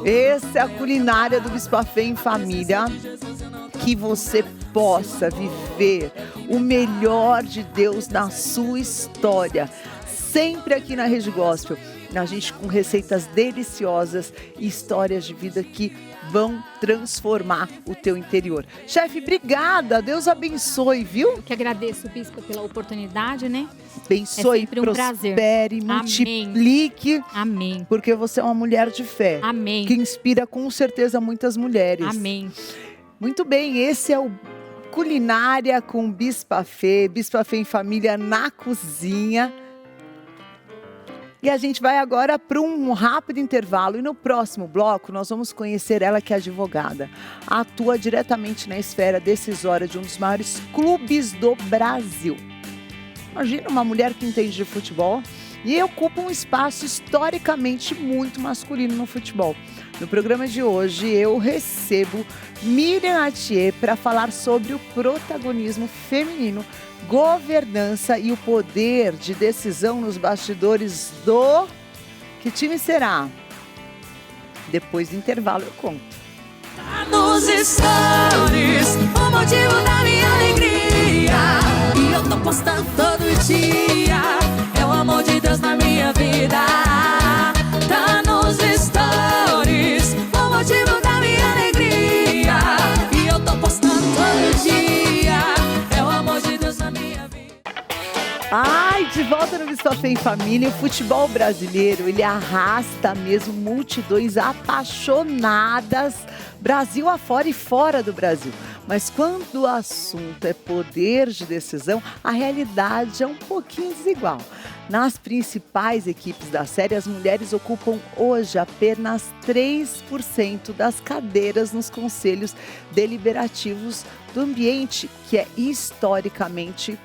Essa é a culinária do Bispafé em Família. Que você possa viver o melhor de Deus na sua história. Sempre aqui na Rede Gospel. A gente com receitas deliciosas e histórias de vida que vão transformar o teu interior. Chefe, obrigada. Deus abençoe, viu? Eu que agradeço, Bispa, pela oportunidade, né? Abençoe, É sempre um prospere, prazer. multiplique. Amém. Porque você é uma mulher de fé. Amém. Que inspira com certeza muitas mulheres. Amém. Muito bem, esse é o Culinária com Bispafé em Família na cozinha. E a gente vai agora para um rápido intervalo. E no próximo bloco, nós vamos conhecer ela, que é advogada. Atua diretamente na esfera decisória de um dos maiores clubes do Brasil. Imagina uma mulher que entende de futebol e ocupa um espaço historicamente muito masculino no futebol. No programa de hoje, eu recebo Miriam Atier para falar sobre o protagonismo feminino, governança e o poder de decisão nos bastidores do... Que time será? Depois do intervalo eu conto. Tá nos stories, o motivo da minha alegria. E eu tô postando todo dia. É o amor de Deus na minha vida. Tá nos stories, o motivo da minha alegria. E eu tô postando todo dia. É o amor de Deus na minha vida. Ai, de volta no Bispafé em Família. O futebol brasileiro, ele arrasta mesmo multidões apaixonadas, Brasil afora e fora do Brasil. Mas quando o assunto é poder de decisão, a realidade é um pouquinho desigual. Nas principais equipes da série, as mulheres ocupam hoje apenas 3% das cadeiras nos conselhos deliberativos do ambiente, que é historicamente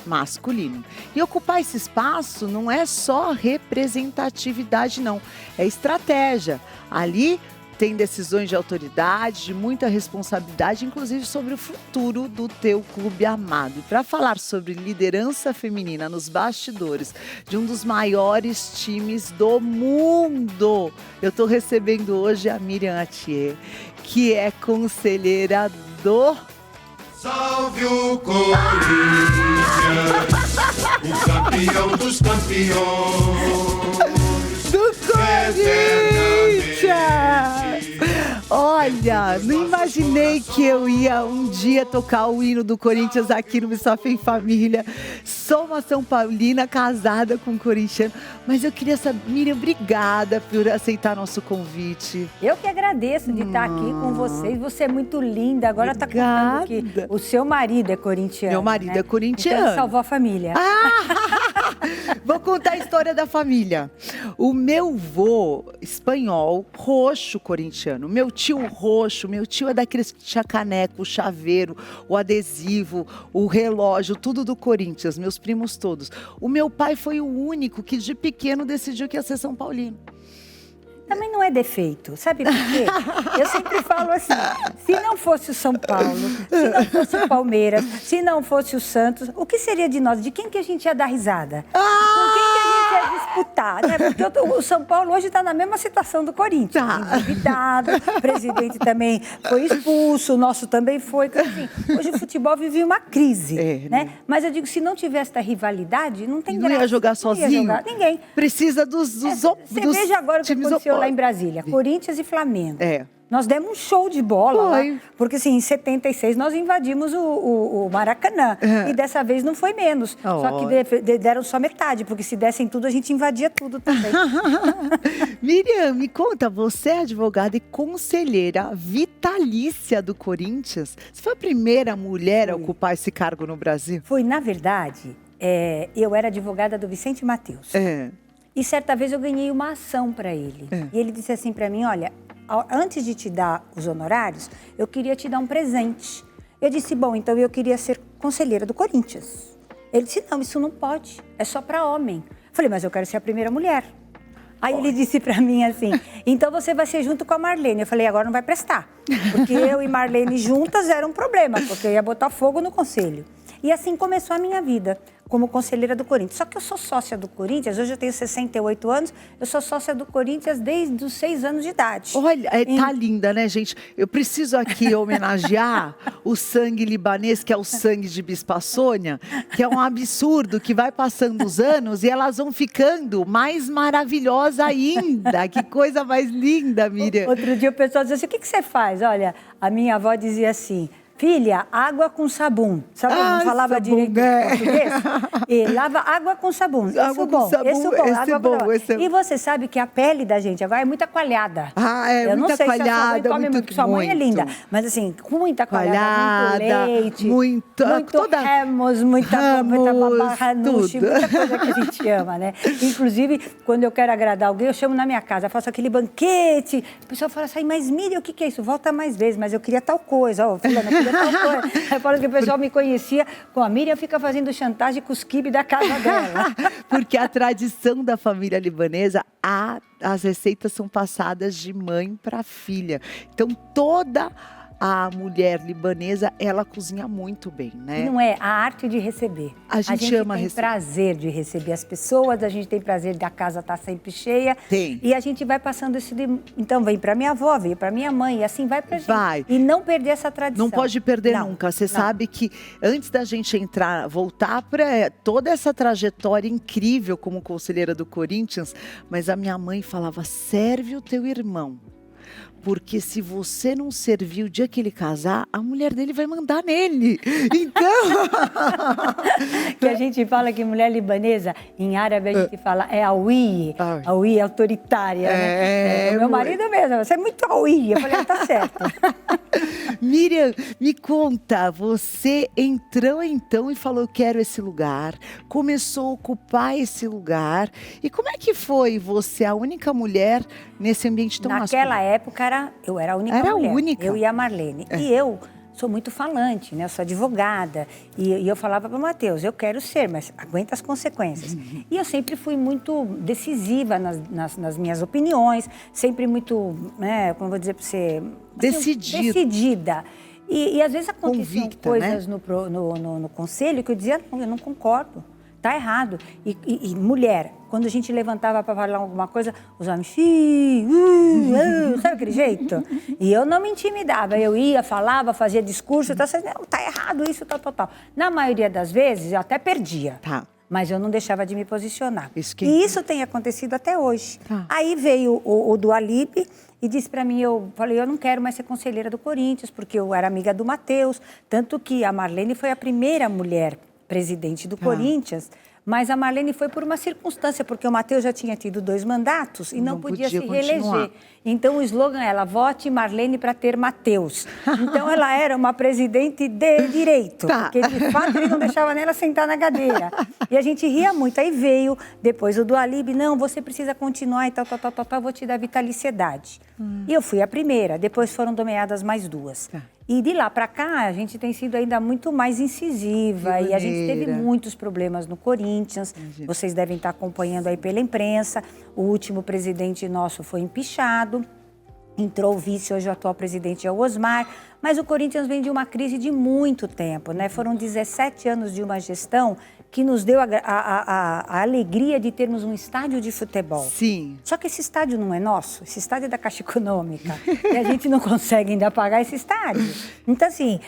masculino. E ocupar esse espaço não é só representatividade, não. É estratégia. Ali tem decisões de autoridade, de muita responsabilidade, inclusive sobre o futuro do teu clube amado. E para falar sobre liderança feminina nos bastidores de um dos maiores times do mundo, eu estou recebendo hoje a Miriam Atier, que é conselheira do... Salve o Corinthians, o campeão dos campeões. Do Corinthians! Olha, não imaginei que eu ia um dia tocar o hino do Corinthians aqui no Bispafé em Família. Sou uma São Paulina casada com um corintiano, mas eu queria saber, Miriam, obrigada por aceitar nosso convite. Eu que agradeço de estar aqui com vocês. Você é muito linda. Agora está contando que o seu marido é corintiano. Meu marido é corintiano. Então ele salvou a família. Vou contar a história da família. O meu vô espanhol, roxo corintiano. Meu tio roxo, meu tio é daqueles que tinha caneco, o chaveiro, o adesivo, o relógio, tudo do Corinthians, meus primos todos. O meu pai foi o único que de pequeno decidiu que ia ser São Paulino. Também não é defeito, sabe por quê? Eu sempre falo assim, se não fosse o São Paulo, se não fosse o Palmeiras, se não fosse o Santos, o que seria de nós? De quem que a gente ia dar risada? Com quem que a gente ia disputar? Né? Porque o São Paulo hoje está na mesma situação do Corinthians, endividado, o presidente também foi expulso, o nosso também foi. Enfim, hoje o futebol vive uma crise, né? Mas eu digo, se não tivesse essa rivalidade, não tem graça. Não ia jogar sozinho? Ia jogar. Ninguém. Precisa dos Você veja agora o que aconteceu lá em Brasília, Corinthians e Flamengo. Nós demos um show de bola lá, porque assim, em 76 nós invadimos o Maracanã. E dessa vez não foi menos. Só que deram só metade, porque se dessem tudo, a gente invadia tudo também. Miriam, me conta, você é advogada e conselheira vitalícia do Corinthians. Você foi a primeira mulher a ocupar esse cargo no Brasil? Foi, na verdade, eu era advogada do Vicente Mateus. E certa vez eu ganhei uma ação para ele. E ele disse assim para mim, olha, antes de te dar os honorários, eu queria te dar um presente. Eu disse, bom, então eu queria ser conselheira do Corinthians. Ele disse, não, isso não pode, é só para homem. Eu falei, mas eu quero ser a primeira mulher. Aí ele disse pra mim assim, então você vai ser junto com a Marlene. Eu falei, agora não vai prestar. Porque eu e Marlene juntas era um problema, porque eu ia botar fogo no conselho. E assim começou a minha vida, como conselheira do Corinthians. Só que eu sou sócia do Corinthians, hoje eu tenho 68 anos, eu sou sócia do Corinthians desde os 6 anos de idade. Olha, tá linda, né, gente? Eu preciso aqui homenagear o sangue libanês, que é o sangue de Bispa Sônia, que é um absurdo, que vai passando os anos e elas vão ficando mais maravilhosas ainda. Que coisa mais linda, Miriam. Outro dia o pessoal dizia assim, o que você faz? Olha, a minha avó dizia assim, filha, água com sabão. Sabe, não falava sabão, direito português? E lava água com sabão. Água com sabão, esse bom, esse é bom. E você sabe que a pele da gente agora é muito aqualhada. É eu não muita sei coalhada, se a sua mãe come muito, sua mãe é muito. linda. Mas assim, com muita coalhada, Coalhada, muito leite, muito remos, muita babarranuche, tudo. muita coisa que a gente ama, né? Inclusive, quando eu quero agradar alguém, eu chamo na minha casa, eu faço aquele banquete. O pessoal fala assim, mas Miriam, o que é isso? Volta mais vezes, mas eu queria tal coisa. Ó, fulana, eu queria tal coisa. Aí fala que o pessoal me conhecia com a Miriam, fica fazendo chantagem com os quibes da casa dela. Porque a tradição da família libanesa, as receitas são passadas de mãe para filha. Então, toda a mulher libanesa, ela cozinha muito bem, né? E não é a arte de receber. A gente ama tem receber. prazer de receber as pessoas, a gente tem prazer da casa estar sempre cheia. Tem. E a gente vai passando esse... Então, vem para minha avó, vem para minha mãe, e assim vai pra gente. Vai. E não perder essa tradição. Não pode perder Não, nunca. Você não. sabe que antes da gente voltar para toda essa trajetória incrível como conselheira do Corinthians, mas a minha mãe falava, serve o teu irmão. Porque se você não servir o dia que ele casar, a mulher dele vai mandar nele. Então... Que a gente fala que mulher libanesa, em árabe a gente fala é awi. Awi é autoritária, né? O meu marido mesmo, você é muito awi. Eu falei, tá certo. Miriam, me conta, você entrou então e falou, eu quero esse lugar, começou a ocupar esse lugar. E como é que foi você, a única mulher nesse ambiente tão masculino? Naquela época, eu era a única Era a mulher. única. Eu e a Marlene. E eu sou muito falante, né? Eu sou advogada. E eu falava para o Matheus, eu quero ser, mas aguenta as consequências. E eu sempre fui muito decisiva nas minhas opiniões, sempre muito, né, como eu vou dizer para você... Decidida. E às vezes aconteciam Convicta, coisas, né? no conselho que eu dizia, não, eu não concordo. Tá errado. E mulher, quando a gente levantava para falar alguma coisa, os homens, sabe aquele jeito? E eu não me intimidava, eu ia, falava, fazia discurso, tá errado isso, tal. Na maioria das vezes, eu até perdia. Tá. Mas eu não deixava de me posicionar. E isso tem acontecido até hoje. Tá. Aí veio o Dualib e disse para mim, eu falei, eu não quero mais ser conselheira do Corinthians, porque eu era amiga do Matheus, tanto que a Marlene foi a primeira mulher presidente do Corinthians, mas a Marlene foi por uma circunstância, porque o Matheus já tinha tido 2 mandatos e não podia se reeleger. continuar. Então o slogan era, vote Marlene para ter Matheus. Então ela era uma presidente de direito, porque de fato ele não deixava nela sentar na cadeira. E a gente ria muito. Aí veio depois o Dualib, não, você precisa continuar e tal, vou te dar vitaliciedade. E eu fui a primeira, depois foram nomeadas mais 2. E de lá para cá, a gente tem sido ainda muito mais incisiva e a gente teve muitos problemas no Corinthians. Vocês devem estar acompanhando aí pela imprensa. O último presidente nosso foi empichado. Entrou o vice, hoje o atual presidente é o Osmar. Mas o Corinthians vem de uma crise de muito tempo, né? Foram 17 anos de uma gestão que nos deu a alegria de termos um estádio de futebol. Sim. Só que esse estádio não é nosso, esse estádio é da Caixa Econômica. E a gente não consegue ainda pagar esse estádio. Então, assim,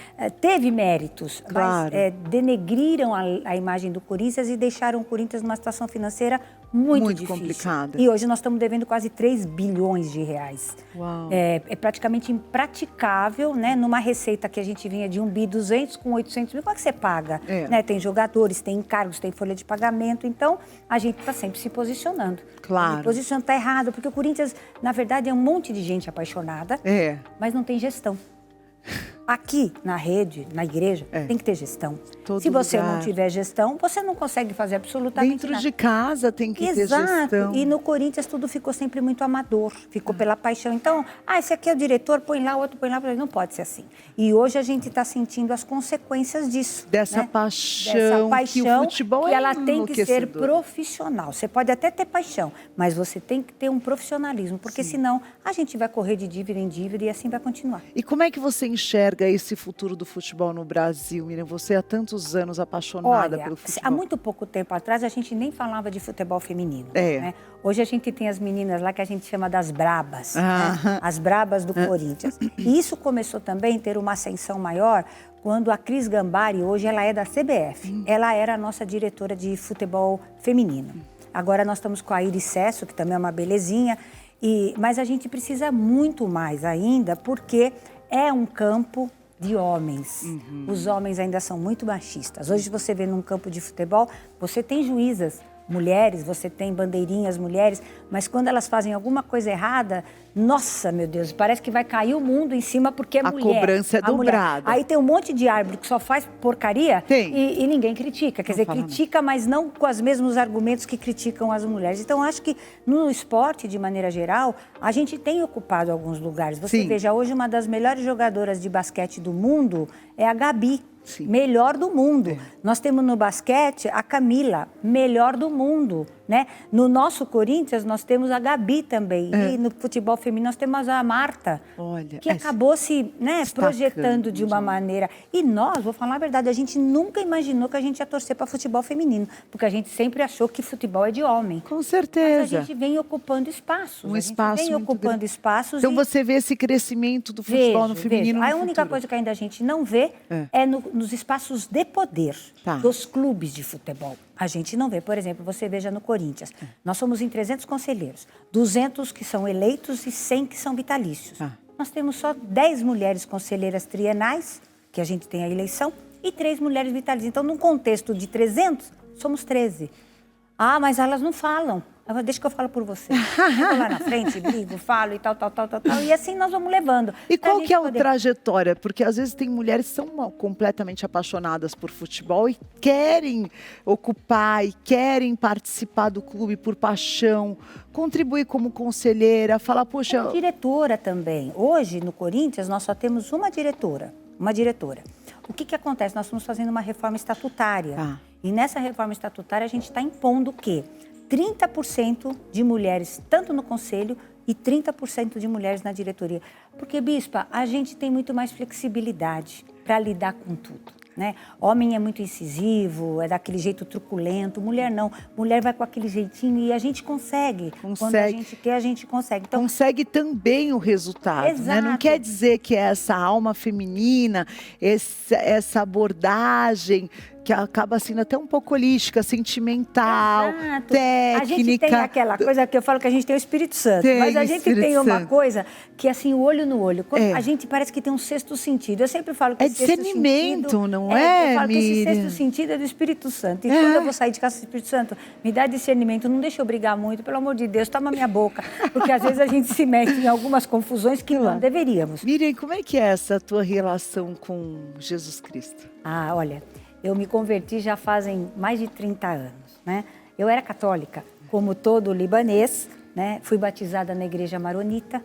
teve méritos, claro, mas denegriram a imagem do Corinthians e deixaram o Corinthians numa situação financeira muito difícil. Complicada. E hoje nós estamos devendo quase 3 bilhões de reais. Uau. É praticamente impraticável, né? Numa receita que a gente vinha de 1 bi 200 com 800 mil, como é que você paga? Né? Tem jogadores, tem encargos, tem folha de pagamento, então a gente está sempre se posicionando. Claro. Se posicionando está errado, porque o Corinthians, na verdade, é um monte de gente apaixonada, mas não tem gestão. Aqui na rede, na igreja, tem que ter gestão. Todo Se você lugar. não tiver gestão, você não consegue fazer absolutamente Dentro nada. de casa tem que ter Exato. gestão. E no Corinthians tudo ficou sempre muito amador, ficou pela paixão. Então, esse aqui é o diretor, põe lá, o outro põe lá, não pode ser assim. E hoje a gente está sentindo as consequências disso. Dessa né? paixão, Dessa paixão que o futebol que é ela tem que ser enlouquecedor. profissional. Você pode até ter paixão, mas você tem que ter um profissionalismo, porque senão a gente vai correr de dívida em dívida e assim vai continuar. E como é que você enxerga esse futuro do futebol no Brasil, Miriam? Você há tantos anos apaixonada Olha, pelo futebol. há muito pouco tempo atrás a gente nem falava de futebol feminino. É. Né? Hoje a gente tem as meninas lá que a gente chama das brabas, Ah. né? As brabas do Corinthians. E isso começou também a ter uma ascensão maior quando a Cris Gambari, hoje ela é da CBF, ela era a nossa diretora de futebol feminino. Agora nós estamos com a Iris Cesso, que também é uma belezinha, mas a gente precisa muito mais ainda, porque é um campo de homens. Os homens ainda são muito machistas. Hoje você vê num campo de futebol, você tem juízas mulheres, você tem bandeirinhas mulheres, mas quando elas fazem alguma coisa errada, nossa, meu Deus, parece que vai cair o mundo em cima porque é A mulher. cobrança é A mulher. dobrada. Aí tem um monte de árbitro que só faz porcaria e ninguém critica. Quer dizer, fala critica, mas não com os mesmos argumentos que criticam as mulheres. Então, acho que no esporte, de maneira geral, a gente tem ocupado alguns lugares. Você Sim. veja, hoje uma das melhores jogadoras de basquete do mundo é a Gabi. Sim. Melhor do mundo. Nós temos no basquete a Camila, melhor do mundo, né? No nosso Corinthians nós temos a Gabi também. E no futebol feminino nós temos a Marta, Olha, que acabou se projetando de uma já. maneira. E nós, vou falar a verdade, a gente nunca imaginou que a gente ia torcer para futebol feminino, porque a gente sempre achou que futebol é de homem. Com Mas a certeza. gente vem ocupando espaços. Um a gente espaço vem muito ocupando grande. espaços. Então e... você vê esse crescimento do futebol no feminino A no única futuro. coisa que ainda a gente não vê é nos espaços de poder Tá. dos clubes de futebol. A gente não vê. Por exemplo, você veja no Corinthians. Nós somos em 300 conselheiros. 200 que são eleitos e 100 que são vitalícios. Nós temos só 10 mulheres conselheiras trienais, que a gente tem a eleição, e 3 mulheres vitalícias. Então, num contexto de 300, somos 13. Ah, mas elas não falam. Deixa que eu falo por você. Eu vou lá na frente, brigo, falo e tal. E assim nós vamos levando. E Pra qual gente que é a poder- trajetória? Porque às vezes tem mulheres que são completamente apaixonadas por futebol e querem ocupar e querem participar do clube por paixão, contribuir como conselheira, falar, poxa... Diretora também. Hoje, no Corinthians, nós só temos uma diretora. O que acontece? Nós estamos fazendo uma reforma estatutária. E nessa reforma estatutária, a gente está impondo o quê? 30% de mulheres, tanto no conselho, e 30% de mulheres na diretoria. Porque, Bispa, a gente tem muito mais flexibilidade para lidar com tudo. Né? Homem é muito incisivo, é daquele jeito truculento. Mulher não. Mulher vai com aquele jeitinho e a gente consegue. Quando a gente quer, a gente consegue. Então, consegue também o resultado. Né? Não Exato. quer dizer que essa alma feminina, essa abordagem que acaba sendo até um pouco holística, sentimental, Exato. técnica. A gente tem aquela coisa que eu falo que a gente tem o Espírito Santo. Tem Mas a o gente Espírito tem uma Santo. coisa que, assim, o olho no olho. Quando a gente parece que tem um sexto sentido. Eu sempre falo que É esse sexto discernimento, sentido, não Eu é, falo que esse Miriam? sexto sentido é do Espírito Santo. E quando eu vou sair de casa do Espírito Santo, me dá discernimento, não deixa eu brigar muito, pelo amor de Deus, toma minha boca. Porque às vezes a gente se mete em algumas confusões que não deveríamos. Miriam, como é que é essa tua relação com Jesus Cristo? Ah, olha, eu me converti já fazem mais de 30 anos, né? Eu era católica, como todo libanês, né? Fui batizada na igreja maronita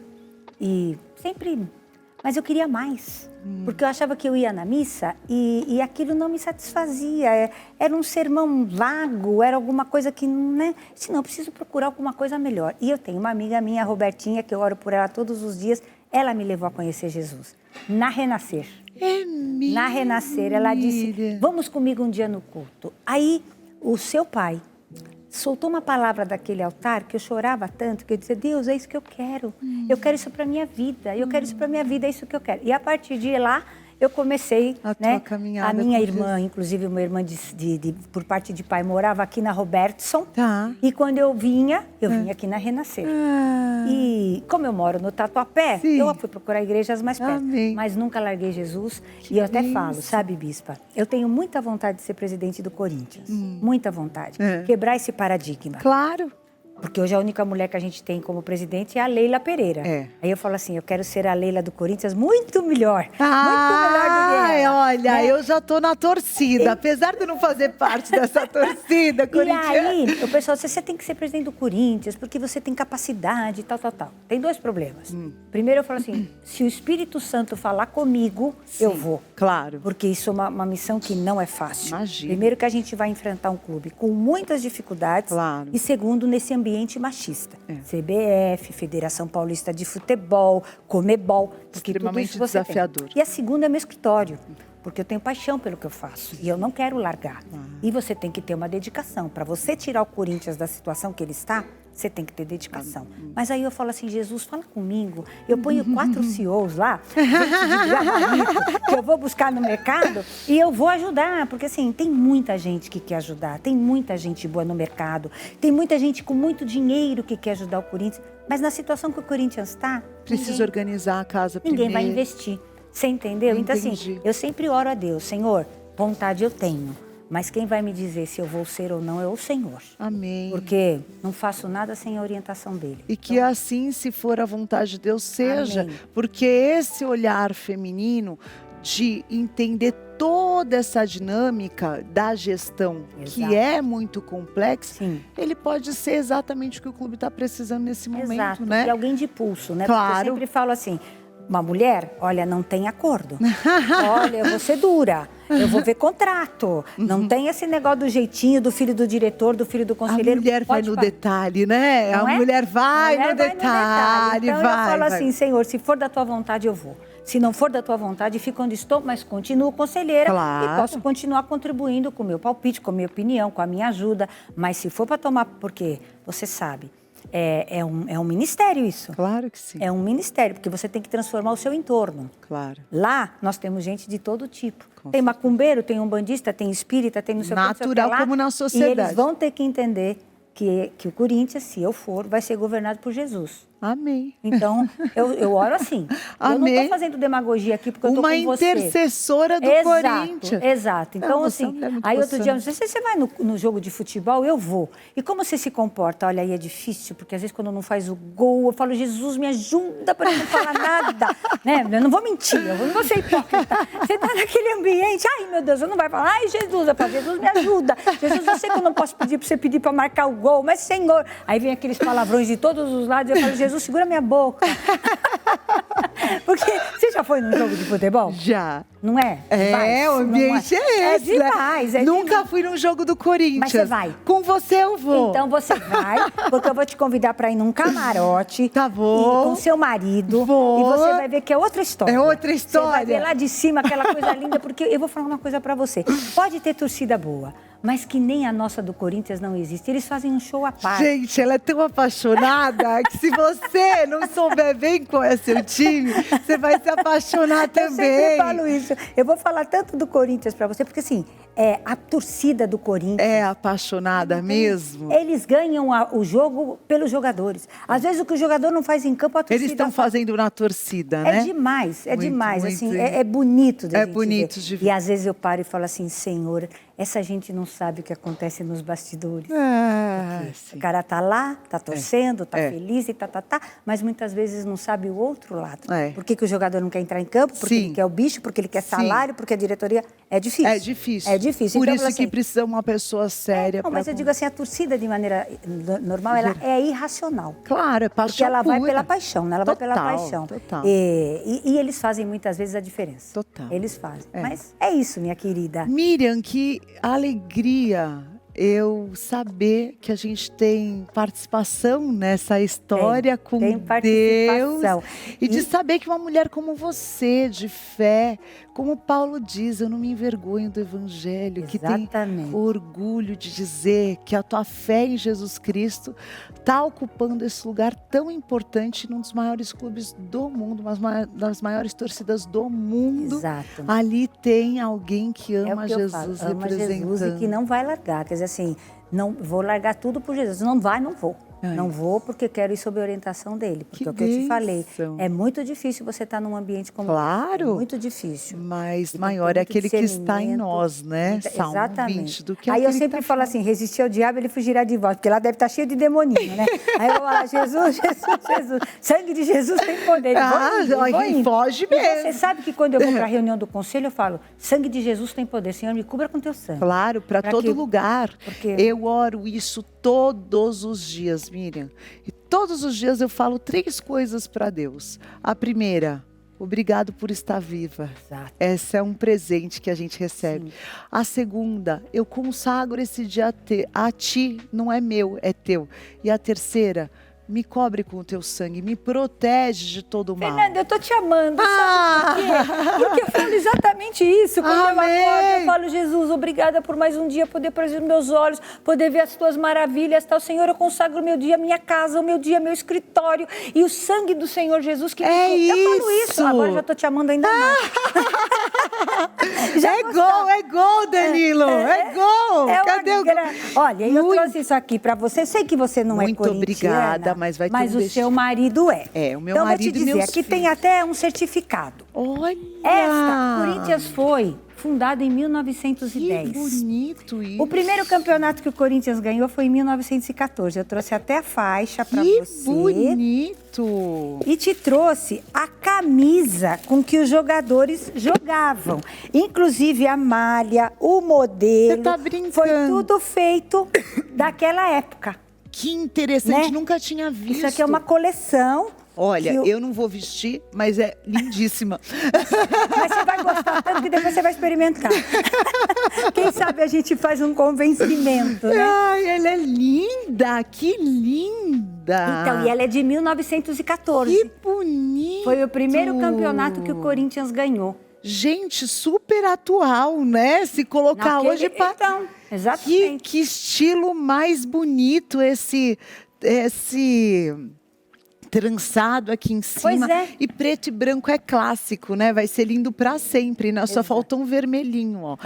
e sempre... Mas eu queria mais, porque eu achava que eu ia na missa e aquilo não me satisfazia. Era um sermão vago, era alguma coisa que, né? Se não, eu preciso procurar alguma coisa melhor. E eu tenho uma amiga minha, a Robertinha, que eu oro por ela todos os dias, ela me levou a conhecer Jesus, na Renascer. Na Renascer, ela disse, vamos comigo um dia no culto. Aí, o seu pai soltou uma palavra daquele altar que eu chorava tanto, que eu dizia, Deus, é isso que eu quero. Eu quero isso para minha vida, eu quero isso para minha vida, é isso que eu quero. E a partir de lá, eu comecei, tua caminhada a minha com irmã, inclusive uma irmã por parte de pai, morava aqui na Robertson. Tá. E quando eu vinha aqui na Renascer. E como eu moro no Tatuapé, eu fui procurar igrejas mais perto. Amém. Mas nunca larguei Jesus. E eu até falo, sabe, Bispa? Eu tenho muita vontade de ser presidente do Corinthians. Muita vontade. Quebrar esse paradigma. Claro. Porque hoje a única mulher que a gente tem como presidente é a Leila Pereira. É. Aí eu falo assim, eu quero ser a Leila do Corinthians muito melhor. Muito melhor do que ela. Olha, né? eu já tô na torcida. Apesar de eu não fazer parte dessa torcida E corintiana. aí, o pessoal diz, você tem que ser presidente do Corinthians, porque você tem capacidade, tal. Tem 2 problemas. Primeiro, eu falo assim, se o Espírito Santo falar comigo, eu vou. Claro. Porque isso é uma missão que não é fácil. Imagina. Primeiro que a gente vai enfrentar um clube com muitas dificuldades. Claro. E segundo, nesse ambiente machista. CBF, Federação Paulista de Futebol, Comebol. Porque tudo Extremamente isso você desafiador. tem. E a segunda é meu escritório. Porque eu tenho paixão pelo que eu faço. E eu não quero largar. E você tem que ter uma dedicação. Para você tirar o Corinthians da situação que ele está, você tem que ter dedicação. Mas aí eu falo assim, Jesus, fala comigo. Eu ponho 4 CEOs lá, que eu vou buscar no mercado e eu vou ajudar. Porque assim, tem muita gente que quer ajudar. Tem muita gente boa no mercado. Tem muita gente com muito dinheiro que quer ajudar o Corinthians. Mas na situação que o Corinthians está, Precisa organizar a casa ninguém primeiro. vai investir. Você entendeu? Então assim, Entendi. eu sempre oro a Deus. Senhor, vontade eu tenho. Mas quem vai me dizer se eu vou ser ou não é o Senhor. Amém. Porque não faço nada sem a orientação dele. E que assim, se for a vontade de Deus, seja. Amém. Porque esse olhar feminino de entender toda essa dinâmica da gestão, que Exato. é muito complexa, Sim. ele pode ser exatamente o que o clube está precisando nesse momento, Exato. né? E alguém de pulso, né? Claro. Porque eu sempre falo assim, uma mulher, olha, não tem acordo. Olha, eu vou ser dura. Eu vou ver contrato. Não tem esse negócio do jeitinho do filho do diretor, do filho do conselheiro. A mulher vai Pode no fa- detalhe, né? Não A é? mulher vai A mulher no detalhe, Então vai. eu falo vai. assim, Senhor, se for da tua vontade, eu vou. Se não for da tua vontade, fico onde estou, mas continuo conselheira. Claro. E posso continuar contribuindo com o meu palpite, com a minha opinião, com a minha ajuda. Mas se for para tomar, porque você sabe, é um ministério isso. Claro que sim. É um ministério, porque você tem que transformar o seu entorno. Claro. Lá, nós temos gente de todo tipo. Tem macumbeiro, tem umbandista, tem espírita, tem não sei o que, não sei o que Natural lá. como na E sociedade. eles vão ter que entender que o Corinthians, se eu for, vai ser governado por Jesus. Amém. Então, eu oro assim. Eu não Amém. estou fazendo demagogia aqui porque eu estou Uma com você. intercessora do Corinthians. Exato. Então, você é uma assim, mulher muito aí outro dia, possante. você vai no jogo de futebol, eu vou. E como você se comporta? Olha, aí é difícil, porque às vezes quando não faz o gol, eu falo, Jesus, me ajuda para não falar nada. Né? Eu não vou mentir, eu não vou ser hipócrita. Você está naquele ambiente, ai meu Deus, eu não vai falar, ai Jesus, eu falo, Jesus me ajuda. Jesus, eu sei que eu não posso pedir para você pedir para marcar o gol, mas Senhor. Aí vem aqueles palavrões de todos os lados, eu falo, Jesus, segura minha boca. Porque você já foi num jogo de futebol? Já. Não é? É, o ambiente é esse, demais, né? é Nunca demais. fui num jogo do Corinthians. Mas você vai? Com você eu vou. Então você vai, porque eu vou te convidar para ir num camarote. Tá bom. E com seu marido. Vou. E você vai ver que é outra história. É outra Você vai história. ver lá de cima aquela coisa linda, porque eu vou falar uma coisa para você. Pode ter torcida boa, mas que nem a nossa do Corinthians não existe. Eles fazem um show à parte. Gente, ela é tão apaixonada que se você não souber bem qual é seu time, você vai se apaixonar Eu também. sempre falo isso. Eu vou falar tanto do Corinthians para você, porque assim, a torcida do Corinthians... É apaixonada mesmo? Eles ganham o jogo pelos jogadores. Às vezes o que o jogador não faz em campo, a torcida Eles estão faz. fazendo na torcida, né? É demais, Muito, demais. muito. Assim, é bonito de É a gente bonito ver. de ver. E às vezes eu paro e falo assim, Senhor, essa gente não sabe o que acontece nos bastidores. Sim. O cara tá lá, tá torcendo, tá É. feliz e tá, mas muitas vezes não sabe o outro lado. É. Por que o jogador não quer entrar em campo? Porque Sim. ele quer o bicho, porque ele quer Sim. salário, porque a diretoria... É difícil. É difícil. É difícil. Por Então, eu isso falo que assim, precisa uma pessoa séria. não, mas pra- eu digo assim, a torcida de maneira normal, ela é irracional. Claro, é paixão Porque ela vai pura. pela paixão, né? Ela vai pela Total, paixão. total. E eles fazem muitas vezes a diferença. Total. Eles fazem. É. Mas é isso, minha querida. Miriam, que alegria eu saber que a gente tem participação nessa história com tem participação. Deus. E de saber que uma mulher como você, de fé, como Paulo diz, eu não me envergonho do Evangelho, que tem Exatamente. orgulho de dizer que a tua fé em Jesus Cristo está ocupando esse lugar tão importante num dos maiores clubes do mundo, uma das maiores torcidas do mundo. Exato. Ali tem alguém que É o ama que eu Jesus falo, ama representando. Jesus e que não vai largar. Quer dizer assim, não vou largar tudo por Jesus. Não vai, não vou. Não vou porque quero ir sob a orientação dele. Porque Que é o que eu te falei. bênção. É muito difícil você estar num ambiente como Claro. esse. É muito difícil. Mas E tem maior é muito aquele que está em discernimento. nós, né? Salmo Exatamente. 20, do que Aí eu aquele sempre que tá falo assim, resistir ao diabo, ele fugirá de vós. Porque lá deve estar cheio de demoninho, né? Aí eu vou falar, Jesus, Jesus, Jesus. Sangue de Jesus tem poder. Ah, indo. foge E mesmo. você sabe que quando eu vou para a reunião do conselho, eu falo, sangue de Jesus tem poder. Senhor, me cubra com teu sangue. Claro, para Pra todo quê? lugar. Porque- Eu oro isso todos os dias, Miriam. E todos os dias eu falo 3 coisas para Deus. A primeira, obrigado por estar viva. Exato. Esse é um presente que a gente recebe. A segunda, eu consagro esse dia a ti, não é meu, é teu. E a terceira, me cobre com o teu sangue, me protege de todo o mal. Fernanda, eu tô te amando, sabe por quê? Porque eu falo exatamente isso. Quando eu Amém. acordo, eu falo, Jesus, obrigada por mais um dia, poder prazer nos meus olhos, poder ver as tuas maravilhas, tal. Senhor, eu consagro o meu dia, minha casa, o meu dia, meu escritório e o sangue do Senhor Jesus que É me... Eu falo isso. isso, agora eu já tô te amando ainda mais. Já É gostava. gol, Danilo, é gol. É uma Cadê o gol? Olha, eu Muito- trouxe isso aqui pra você. Eu sei que você não Muito é corintiana, obrigada, mas vai ter um o destino. seu marido é. É, o meu então, marido vou te e dizer, meus aqui tem filhos. até um certificado. Olha! Corinthians foi fundado em Que 1910. bonito isso. O primeiro campeonato que o Corinthians ganhou foi em 1914. Eu trouxe até a faixa para Que você. bonito! E te trouxe a camisa com que os jogadores jogavam. Inclusive a malha, o modelo. Você tá brincando. Foi tudo feito daquela época. Que interessante, Né? nunca tinha visto. Isso aqui é uma coleção. Olha, que o- eu não vou vestir, mas é lindíssima. Mas você vai gostar tanto que depois você vai experimentar. Quem sabe a gente faz um convencimento, né? Ai, ela é linda, que linda! Então, e ela é de 1914. Que bonito! Foi o primeiro campeonato que o Corinthians ganhou. Gente, super atual, né? Se colocar Naquele- hoje para Então, exatamente. que estilo mais bonito esse trançado aqui em cima. Pois é. E preto e branco é clássico, né? Vai ser lindo para sempre, né? Só faltou um vermelhinho, ó.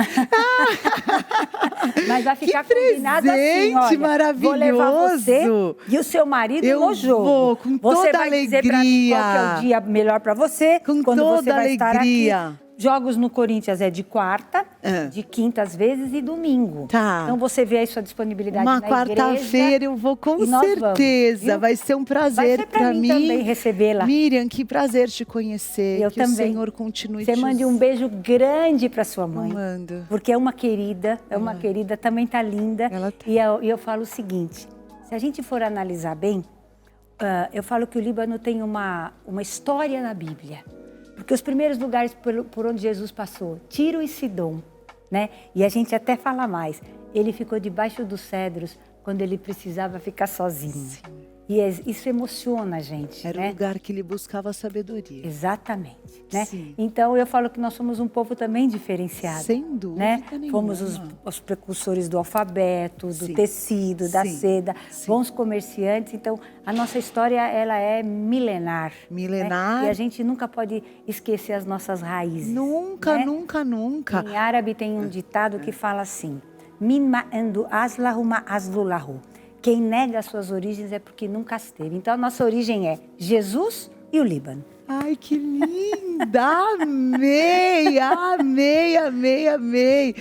Mas vai ficar Que combinado assim, presente olha. maravilhoso. Vou levar você e o seu marido Eu no jogo. vou, com você toda vai dizer pra mim qual que é alegria. o dia melhor para você. Com quando você toda vai estar alegria. aqui. Jogos no Corinthians é de quarta, de quinta às vezes e domingo. Tá. Então você vê aí sua disponibilidade Uma na quarta-feira eu vou com e nós vamos, certeza. viu? Vai ser um prazer Vai ser pra para mim mim também recebê-la. Miriam, que prazer te conhecer. Eu que também. o Senhor continue Você te mande um beijo grande para sua mãe. Mando. Porque é uma querida, também tá linda. Ela tá. E eu falo o seguinte, se a gente for analisar bem, eu falo que o Líbano tem uma história na Bíblia. Porque os primeiros lugares por onde Jesus passou, Tiro e Sidom, né? E a gente até fala mais, ele ficou debaixo dos cedros quando ele precisava ficar sozinho. E isso emociona a gente, Era né? o lugar que ele buscava sabedoria. Exatamente, né? Sim. Então eu falo que nós somos um povo também diferenciado. Sem dúvida né? nenhuma. Fomos os precursores do alfabeto, do Sim. tecido, da Sim. seda, Sim. bons comerciantes. Então a nossa história ela é milenar. Milenar. Né? E a gente nunca pode esquecer as nossas raízes. Nunca, né? nunca, nunca. Em árabe tem um ditado que fala assim: Min ma'andu aslahu ma aslulahu. Quem nega as suas origens é porque nunca as teve. Então a nossa origem é Jesus e o Líbano. Ai, que linda! Amei, amei, amei, amei.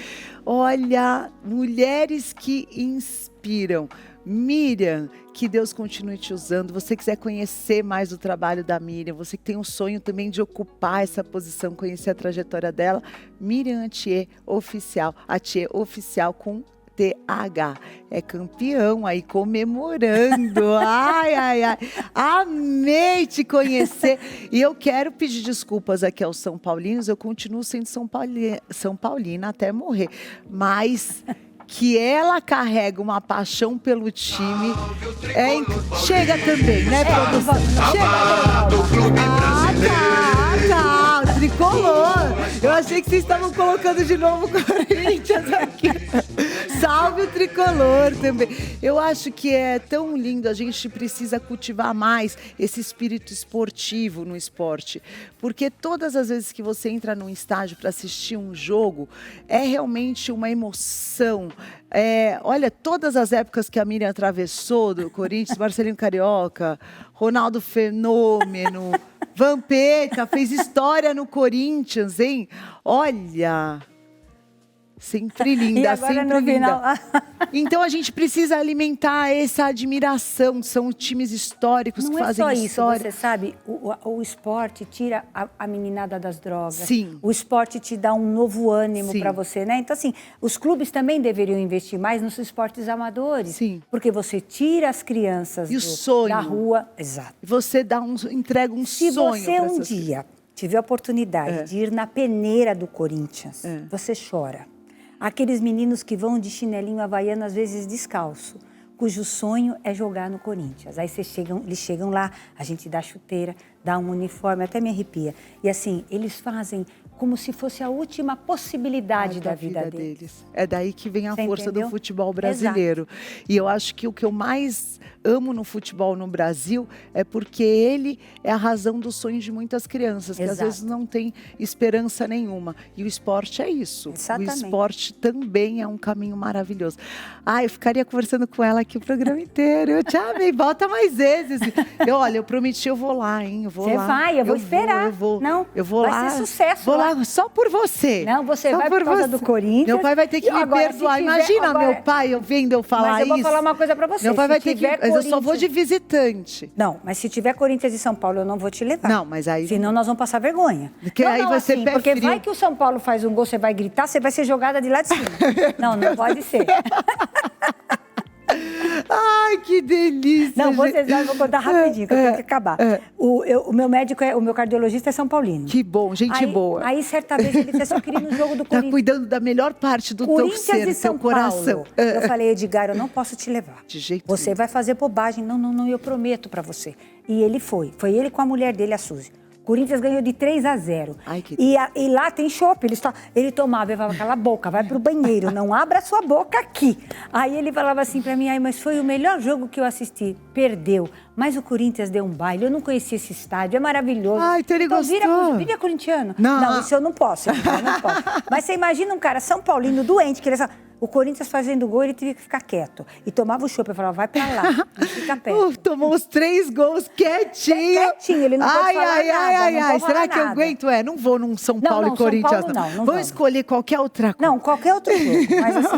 Olha, mulheres que inspiram. Miriam, que Deus continue te usando. Você quiser conhecer mais o trabalho da Miriam, você que tem um sonho também de ocupar essa posição, conhecer a trajetória dela, Miriam Atier Oficial, Atier Oficial com TH. É campeão aí, comemorando. Ai, ai, ai. Amei te conhecer. E eu quero pedir desculpas aqui aos São Paulinos. Eu continuo sendo São Paulina até morrer. Mas que ela carrega uma paixão pelo time. Chega também, né, produção? Chega. Do clube brasileiro. Tá, tricolor. Eu achei que vocês estavam colocando de novo o Corinthians aqui. Salve o tricolor também. Eu acho que é tão lindo, a gente precisa cultivar mais esse espírito esportivo no esporte. Porque todas as vezes que você entra num estádio para assistir um jogo, é realmente uma emoção. Olha, todas as épocas que a Miriam atravessou do Corinthians, Marcelinho Carioca, Ronaldo Fenômeno, Vampeta, fez história no Corinthians, hein? Olha... Sempre linda, E agora sempre no linda. final... Então a gente precisa alimentar essa admiração. São times históricos Não que é fazem só isso, história. você sabe, o esporte tira a meninada das drogas. Sim. O esporte te dá um novo ânimo Sim. para você, né? Então, assim, os clubes também deveriam investir mais nos esportes amadores. Sim. Porque você tira as crianças E o sonho. da rua. Exato. Você entrega um Se sonho. você pra um essas dia tiver a oportunidade de ir na peneira do Corinthians, você chora. Aqueles meninos que vão de chinelinho havaiano, às vezes descalço, cujo sonho é jogar no Corinthians. Aí eles chegam lá, a gente dá chuteira, dá um uniforme, até me arrepia. E assim, eles fazem como se fosse a última possibilidade da vida deles. É daí que vem a Você força entendeu? do futebol brasileiro. E eu acho que o que eu mais amo no futebol no Brasil é porque ele é a razão dos sonhos de muitas crianças, que às Exato. vezes não tem esperança nenhuma. E o esporte é isso. Exatamente. O esporte também é um caminho maravilhoso. Eu ficaria conversando com ela aqui o programa inteiro. Eu te amei, volta mais vezes. Olha, eu prometi, eu vou lá, hein? Eu vou Você lá. vai, eu vou esperar. Eu vou. Não, eu vou vai lá. ser sucesso Vou lá. só por você. Não, você Só vai por causa do Corinthians. Meu pai vai ter que E me agora, se perdoar. tiver- Imagina agora- meu pai vendo eu falar isso. Mas eu vou falar uma coisa pra você. Meu pai Se vai ter que... tiver Mas eu só vou de Corinthians- visitante. Não, mas se tiver Corinthians e São Paulo, eu não vou te levar. Não, mas aí... Senão nós vamos passar vergonha. Porque aí vai ser pé porque frio. vai que o São Paulo faz um gol, você vai gritar, você vai ser jogada de lá de cima. Não pode ser. Ai, que delícia. Não, gente. vocês vão contar rapidinho, que eu tenho que acabar. O meu médico, o meu cardiologista é São Paulino. Que bom, gente boa. Aí, certa vez, ele disse assim, eu queria ir no jogo do Tá Corinthians. cuidando da melhor parte do teu Corinthians ser, e do São teu coração. Paulo. Eu falei, Edgar, eu não posso te levar. De jeito Você nenhum. vai fazer bobagem. Não, eu prometo pra você. E ele foi. Foi ele com a mulher dele, a Suzy. Corinthians ganhou de 3-0. Ai, que E lá tem chopp. Ele tomava, ele falava, cala a boca, vai pro banheiro, não abra a sua boca aqui. Aí ele falava assim pra mim, mas foi o melhor jogo que eu assisti. Perdeu. Mas o Corinthians deu um baile, eu não conhecia esse estádio, é maravilhoso. Ai, então ele gostou. Vira corintiano. Não. Isso eu não posso, eu não posso. Mas você imagina um cara São Paulino doente, que ele fala, o Corinthians fazendo gol, ele teve que ficar quieto. E tomava o chopp, eu falava, vai pra lá, não fica perto. Tomou os 3 gols quietinho. Quietinho, ele não pode falar nada, não pode Será falar que eu nada. aguento? Não vou num São Paulo não, e Corinthians. São Paulo não Vamos vamos. escolher qualquer outra coisa. Não, qualquer outro jogo.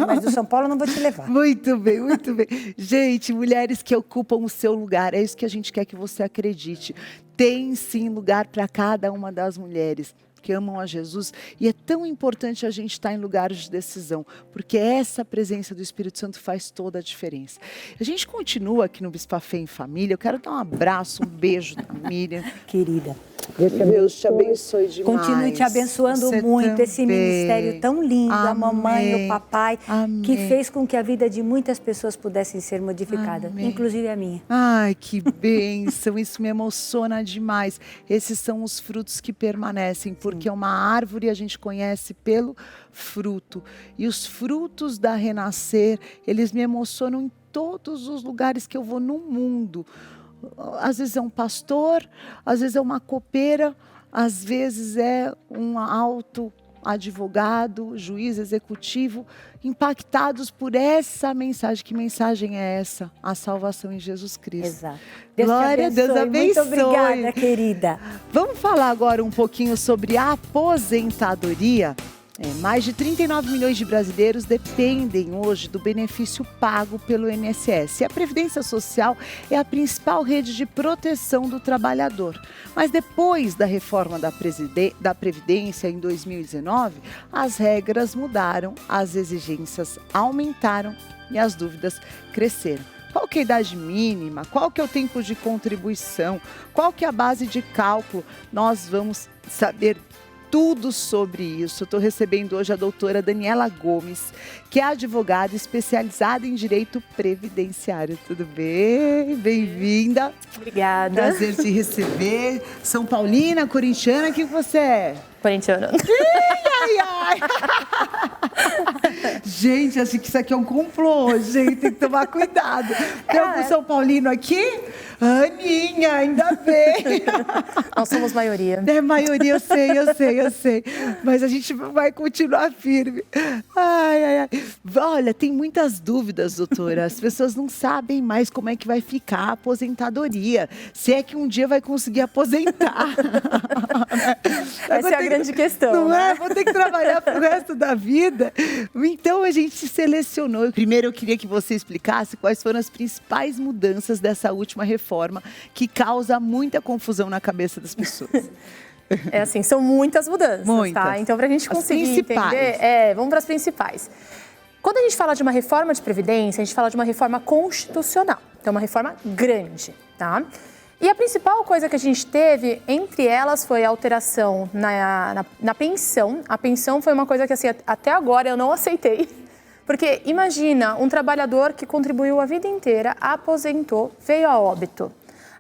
Mas do São Paulo eu não vou te levar. Muito bem, muito bem. Gente, mulheres que ocupam o seu lugar, é isso que a gente quer que você acredite. Tem sim lugar para cada uma das mulheres que amam a Jesus, e é tão importante a gente estar em lugares de decisão, porque essa presença do Espírito Santo faz toda a diferença. A gente continua aqui no Bispa Fé em Família. Eu quero dar um abraço, um beijo da Miriam. Querida, Deus te abençoe demais. continue te abençoando Você muito, esse também. ministério tão lindo, a mamãe e Amém. o papai, Amém. que fez com que a vida de muitas pessoas pudessem ser modificada, Amém. inclusive a minha. Ai, que bênção, isso me emociona demais. Esses são os frutos que permanecem, porque uma árvore a gente conhece pelo fruto. E os frutos da Renascer, eles me emocionam em todos os lugares que eu vou no mundo. Às vezes é um pastor, às vezes é uma copeira, às vezes é um alto advogado, juiz executivo, impactados por essa mensagem. Que mensagem é essa? A salvação em Jesus Cristo. Exato. Deus Glória a te Deus, abençoe. Muito abençoe. obrigada, querida. Vamos falar agora um pouquinho sobre a aposentadoria. Mais de 39 milhões de brasileiros dependem hoje do benefício pago pelo INSS. E a Previdência Social é a principal rede de proteção do trabalhador. Mas depois da reforma da Previdência em 2019, as regras mudaram, as exigências aumentaram e as dúvidas cresceram. Qual que é a idade mínima? Qual que é o tempo de contribuição? Qual que é a base de cálculo? Nós vamos saber tudo sobre isso. Estou recebendo hoje a doutora Daniela Gomes, que é advogada especializada em direito previdenciário. Tudo bem? Bem-vinda. Obrigada. Prazer te receber. São Paulina, corintiana, o que você é? Corintiana. Ai, ai. Gente, acho que isso aqui é um complô, gente. Tem que tomar cuidado. Tem algum São Paulino aqui? Aninha, ainda bem. Nós somos maioria. É maioria, eu sei. Mas a gente vai continuar firme. Ai. Olha, tem muitas dúvidas, doutora. As pessoas não sabem mais como é que vai ficar a aposentadoria. Se é que um dia vai conseguir aposentar. Essa é a grande questão. Não né? é? Vou ter que trabalhar pro resto da vida. Então a gente selecionou. Primeiro eu queria que você explicasse quais foram as principais mudanças dessa última reforma que causa muita confusão na cabeça das pessoas. É assim, são muitas mudanças, tá? Então, para a gente conseguir entender, vamos para as principais. Quando a gente fala de uma reforma de Previdência, a gente fala de uma reforma constitucional. Então, uma reforma grande, tá? E a principal coisa que a gente teve, entre elas, foi a alteração na pensão. A pensão foi uma coisa que, assim, até agora eu não aceitei. Porque imagina um trabalhador que contribuiu a vida inteira, aposentou, veio a óbito.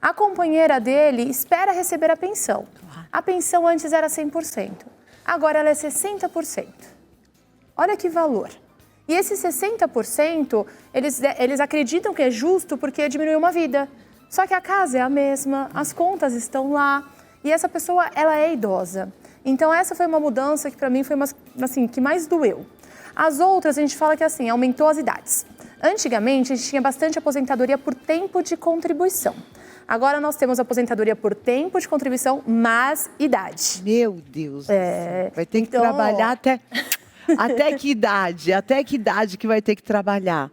A companheira dele espera receber a pensão. A pensão antes era 100%, agora ela é 60%. Olha que valor. E esse 60%, eles acreditam que é justo porque diminuiu uma vida. Só que a casa é a mesma, as contas estão lá e essa pessoa, ela é idosa. Então essa foi uma mudança que para mim foi uma, assim, que mais doeu. As outras, a gente fala que assim, aumentou as idades. Antigamente, a gente tinha bastante aposentadoria por tempo de contribuição. Agora nós temos aposentadoria por tempo de contribuição mais idade. Meu Deus. Vai ter que trabalhar até que idade? Até que idade que vai ter que trabalhar?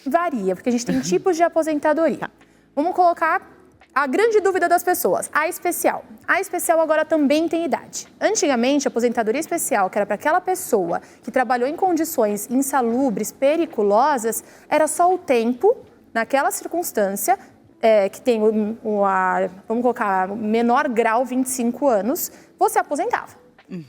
Varia, porque a gente tem tipos de aposentadoria. Vamos colocar a grande dúvida das pessoas, a especial. A especial agora também tem idade. Antigamente, a aposentadoria especial, que era para aquela pessoa que trabalhou em condições insalubres, periculosas, era só o tempo, naquela circunstância, que tem vamos colocar, menor grau, 25 anos, você aposentava.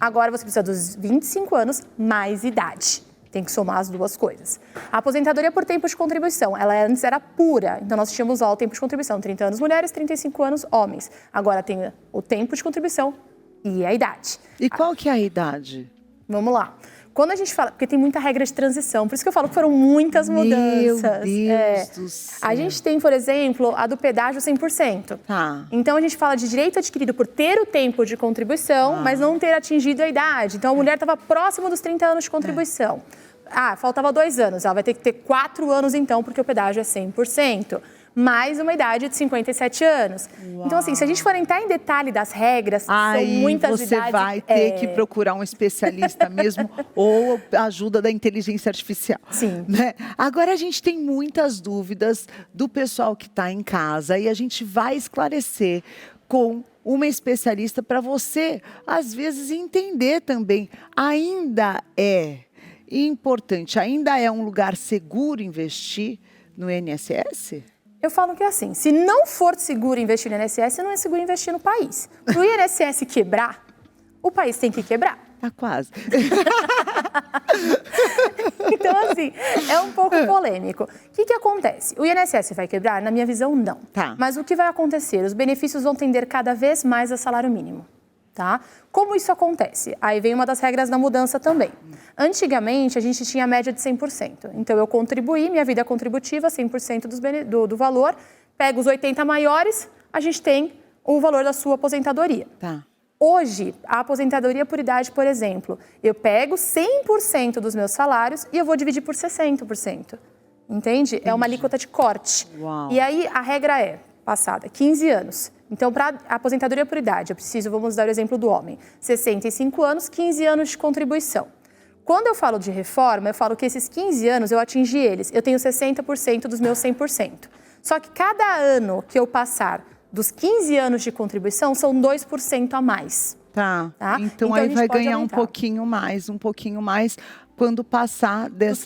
Agora você precisa dos 25 anos mais idade. Tem que somar as duas coisas. A aposentadoria por tempo de contribuição, ela antes era pura. Então, nós tínhamos lá o tempo de contribuição, 30 anos mulheres, 35 anos homens. Agora tem o tempo de contribuição e a idade. E qual que é a idade? Vamos lá. Quando a gente fala, porque tem muita regra de transição, por isso que eu falo que foram muitas mudanças. Meu Deus do céu. A gente tem, por exemplo, a do pedágio 100%. Tá. Então, a gente fala de direito adquirido por ter o tempo de contribuição, mas não ter atingido a idade. Então, a mulher estava próxima dos 30 anos de contribuição. Faltava 2 anos. Ela vai ter que ter 4 anos, então, porque o pedágio é 100%. Mais uma idade de 57 anos. Uau. Então, assim, se a gente for entrar em detalhe das regras, são muitas idades. Você vai ter que procurar um especialista mesmo ou ajuda da inteligência artificial. Sim. Né? Agora, a gente tem muitas dúvidas do pessoal que está em casa e a gente vai esclarecer com uma especialista para você, às vezes, entender também. Ainda é importante, ainda é um lugar seguro investir no INSS? Eu falo que é assim, se não for seguro investir no INSS, não é seguro investir no país. Para o INSS quebrar, o país tem que quebrar. Tá quase. Então, assim, é um pouco polêmico. O que acontece? O INSS vai quebrar? Na minha visão, não. Tá. Mas o que vai acontecer? Os benefícios vão tender cada vez mais a salário mínimo. Tá? Como isso acontece? Aí vem uma das regras da mudança também. Antigamente, a gente tinha a média de 100%. Então, eu contribuí, minha vida contributiva, 100% do valor, pego os 80 maiores, a gente tem o valor da sua aposentadoria. Tá. Hoje, a aposentadoria por idade, por exemplo, eu pego 100% dos meus salários e eu vou dividir por 60%. Entende? É uma alíquota de corte. Uau. E aí, a regra é, passada, 15 anos. Então, para a aposentadoria por idade, eu preciso, vamos dar o exemplo do homem, 65 anos, 15 anos de contribuição. Quando eu falo de reforma, eu falo que esses 15 anos eu atingi eles, eu tenho 60% dos meus 100%. Só que cada ano que eu passar dos 15 anos de contribuição, são 2% a mais. Tá. Então aí vai ganhar um pouquinho mais, quando passar dos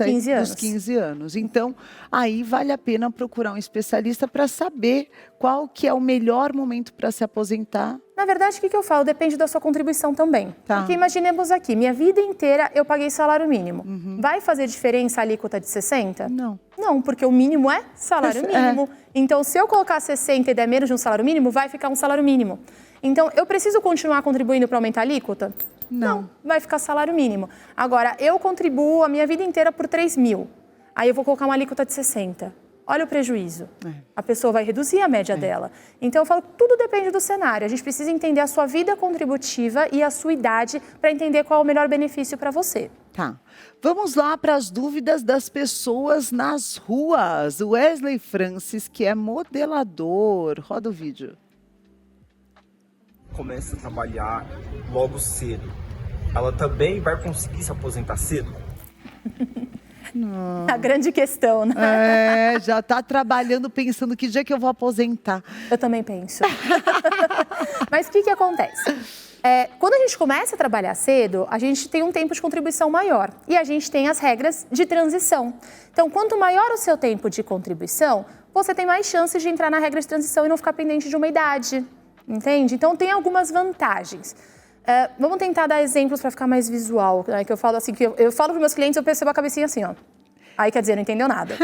15 anos. Então, aí vale a pena procurar um especialista para saber qual que é o melhor momento para se aposentar. Na verdade, o que eu falo? Depende da sua contribuição também. Tá. Porque imaginemos aqui, minha vida inteira eu paguei salário mínimo. Vai fazer diferença a alíquota de 60%? Não. Não, porque o mínimo é salário mínimo. Então, se eu colocar 60 e der menos de um salário mínimo, vai ficar um salário mínimo. Então, eu preciso continuar contribuindo para aumentar a alíquota? Não, vai ficar salário mínimo. Agora, eu contribuo a minha vida inteira por 3 mil. Aí eu vou colocar uma alíquota de 60. Olha o prejuízo. A pessoa vai reduzir a média dela. Então, eu falo que tudo depende do cenário. A gente precisa entender a sua vida contributiva e a sua idade para entender qual é o melhor benefício para você. Tá. Vamos lá para as dúvidas das pessoas nas ruas. O Wesley Francis, que é modelador. Roda o vídeo. Começa a trabalhar logo cedo. Ela também vai conseguir se aposentar cedo? A grande questão, né? É, já está trabalhando, pensando que dia que eu vou aposentar. Eu também penso. Mas o que acontece? Quando a gente começa a trabalhar cedo, a gente tem um tempo de contribuição maior. E a gente tem as regras de transição. Então, quanto maior o seu tempo de contribuição, você tem mais chances de entrar na regra de transição e não ficar pendente de uma idade. Entende? Então, tem algumas vantagens. Vamos tentar dar exemplos para ficar mais visual, né? Que eu falo assim, que eu falo para os meus clientes, eu percebo a cabecinha assim, ó. Aí, quer dizer, não entendeu nada.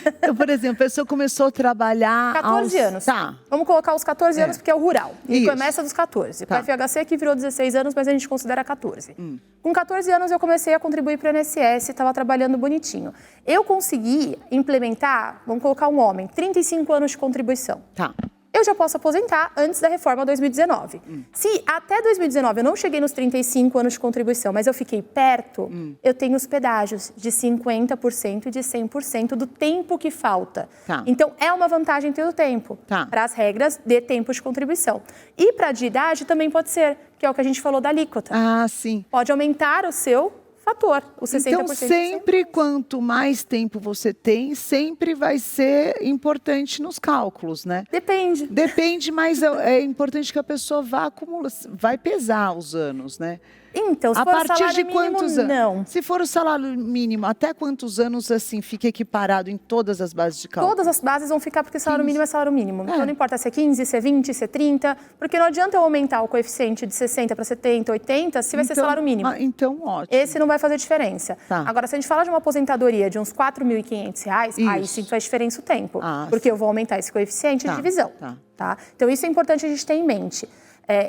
Então, por exemplo, a pessoa começou a trabalhar 14 anos. Tá. Vamos colocar os 14 anos, porque é o rural. E começa dos 14. Tá. O FHC que virou 16 anos, mas a gente considera 14. Com 14 anos, eu comecei a contribuir para o INSS, estava trabalhando bonitinho. Eu consegui implementar, vamos colocar um homem, 35 anos de contribuição. Tá. Eu já posso aposentar antes da reforma 2019. Se até 2019 eu não cheguei nos 35 anos de contribuição, mas eu fiquei perto, eu tenho os pedágios de 50% e de 100% do tempo que falta. Tá. Então, é uma vantagem ter o tempo para as regras de tempo de contribuição. E para de idade também pode ser, que é o que a gente falou da alíquota. Ah, sim. Pode aumentar o seu fator, o 60%. Então, sempre quanto mais tempo você tem, sempre vai ser importante nos cálculos, né? Depende. Depende, mas é importante que a pessoa vá acumular, vai pesar os anos, né? Então, se a for partir salário de mínimo, quantos anos? não. Se for o salário mínimo, até quantos anos assim fica equiparado em todas as bases de cálculo? Todas as bases vão ficar porque salário mínimo é salário mínimo. Então não importa se é 15, se é 20, se é 30, porque não adianta eu aumentar o coeficiente de 60 para 70, 80, se vai ser salário mínimo. Então, ótimo. Esse não vai fazer diferença. Tá. Agora, se a gente fala de uma aposentadoria de uns R$4.500, aí sim faz diferença o tempo. Porque eu vou aumentar esse coeficiente de divisão. Tá? Então, isso é importante a gente ter em mente.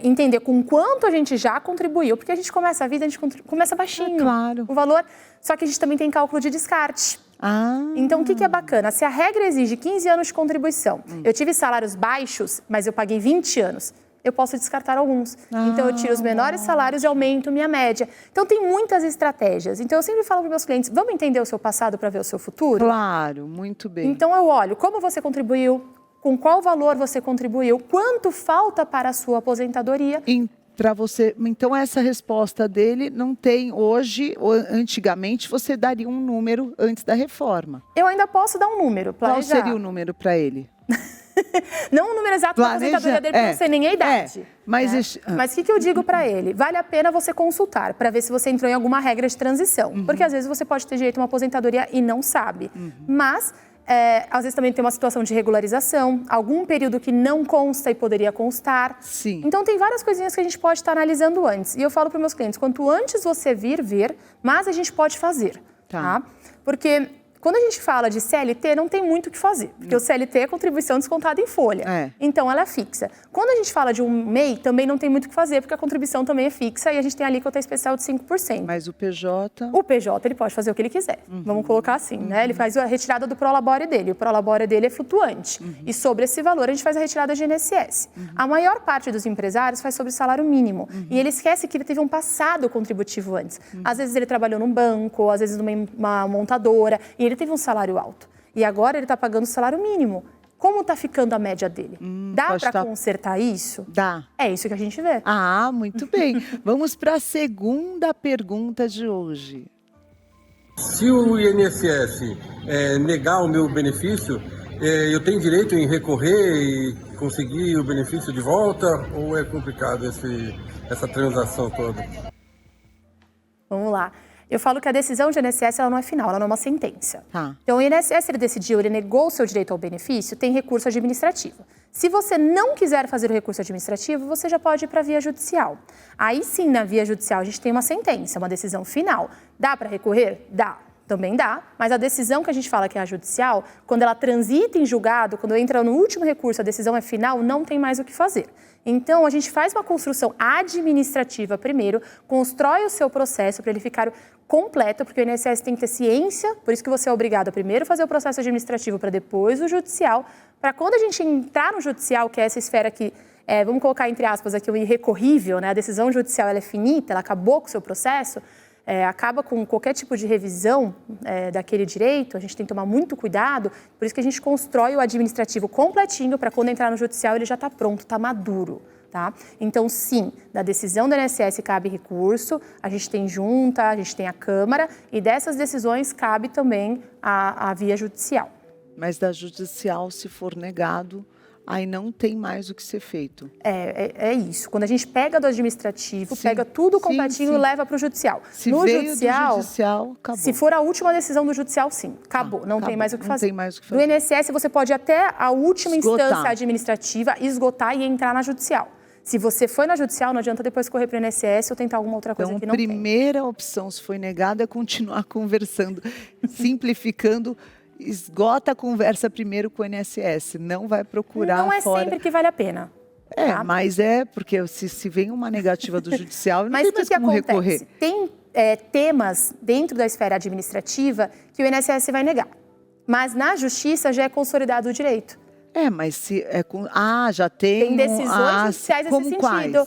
Entender com quanto a gente já contribuiu, porque a gente começa a vida, a gente começa baixinho. Claro. O valor, só que a gente também tem cálculo de descarte. Então, o que é bacana? Se a regra exige 15 anos de contribuição, eu tive salários baixos, mas eu paguei 20 anos, eu posso descartar alguns. Então, eu tiro os menores salários e aumento minha média. Então, tem muitas estratégias. Então, eu sempre falo para meus clientes, vamos entender o seu passado para ver o seu futuro? Claro, muito bem. Então, eu olho como você contribuiu, com qual valor você contribuiu, quanto falta para a sua aposentadoria. Para você, então essa resposta dele não tem hoje, ou antigamente você daria um número antes da reforma. Eu ainda posso dar um número, planejar. Qual seria o número para ele? Não o número exato da aposentadoria dele, porque não sei nem a idade. Mas o que eu digo para ele? Vale a pena você consultar para ver se você entrou em alguma regra de transição. Porque às vezes você pode ter direito a uma aposentadoria e não sabe. Mas às vezes também tem uma situação de regularização, algum período que não consta e poderia constar. Sim. Então, tem várias coisinhas que a gente pode estar analisando antes. E eu falo para os meus clientes, quanto antes você vir, mais a gente pode fazer. Tá? Porque quando a gente fala de CLT, não tem muito o que fazer. Porque o CLT é contribuição descontada em folha. Então, ela é fixa. Quando a gente fala de um MEI, também não tem muito o que fazer, porque a contribuição também é fixa e a gente tem a alíquota especial de 5%. Mas o PJ... O PJ, ele pode fazer o que ele quiser. Vamos colocar assim, né? Ele faz a retirada do prolabore dele. O prolabore dele é flutuante. E sobre esse valor, a gente faz a retirada de INSS. A maior parte dos empresários faz sobre o salário mínimo. E ele esquece que ele teve um passado contributivo antes. Às vezes ele trabalhou num banco, às vezes numa montadora, e ele teve um salário alto. E agora ele está pagando o salário mínimo. Como está ficando a média dele? Dá para consertar isso? Dá. É isso que a gente vê. Muito bem. Vamos para a segunda pergunta de hoje. Se o INSS negar o meu benefício, eu tenho direito em recorrer e conseguir o benefício de volta? Ou é complicado essa transação toda? Vamos lá. Eu falo que a decisão de INSS ela não é final, ela não é uma sentença. Então, o INSS ele decidiu, ele negou o seu direito ao benefício, tem recurso administrativo. Se você não quiser fazer o recurso administrativo, você já pode ir para a via judicial. Aí sim, na via judicial, a gente tem uma sentença, uma decisão final. Dá para recorrer? Dá. Também dá, mas a decisão que a gente fala que é a judicial, quando ela transita em julgado, quando entra no último recurso, a decisão é final, não tem mais o que fazer. Então, a gente faz uma construção administrativa primeiro, constrói o seu processo para ele ficar completo, porque o INSS tem que ter ciência, por isso que você é obrigado a primeiro fazer o processo administrativo para depois o judicial, para quando a gente entrar no judicial, que é essa esfera que, vamos colocar entre aspas aqui, o irrecorrível, né? A decisão judicial ela é finita, ela acabou com o seu processo, acaba com qualquer tipo de revisão daquele direito, a gente tem que tomar muito cuidado, por isso que a gente constrói o administrativo completinho para quando entrar no judicial ele já está pronto, está maduro. Tá? Então, sim, da decisão do INSS cabe recurso, a gente tem junta, a gente tem a Câmara e dessas decisões cabe também a via judicial. Mas da judicial, se for negado, aí não tem mais o que ser feito. É isso. Quando a gente pega do administrativo, pega tudo completinho e leva para o judicial. Se no veio judicial, do judicial, acabou. Se for a última decisão do judicial, sim, acabou. Não tem mais o que fazer. Não tem mais o que fazer. Do INSS, você pode até a última instância administrativa esgotar e entrar na judicial. Se você foi na judicial, não adianta depois correr para o INSS ou tentar alguma outra coisa que não tem. Então, a primeira opção, se foi negada, é continuar conversando, simplificando. Esgota a conversa primeiro com o INSS, não vai procurar Não é fora. sempre que vale a pena. Tá? Mas porque se vem uma negativa do judicial, não tem mais como recorrer. Tem temas dentro da esfera administrativa que o INSS vai negar. Mas na justiça já é consolidado o direito. Mas se é com... já tem... Tem decisões judiciais nesse sentido.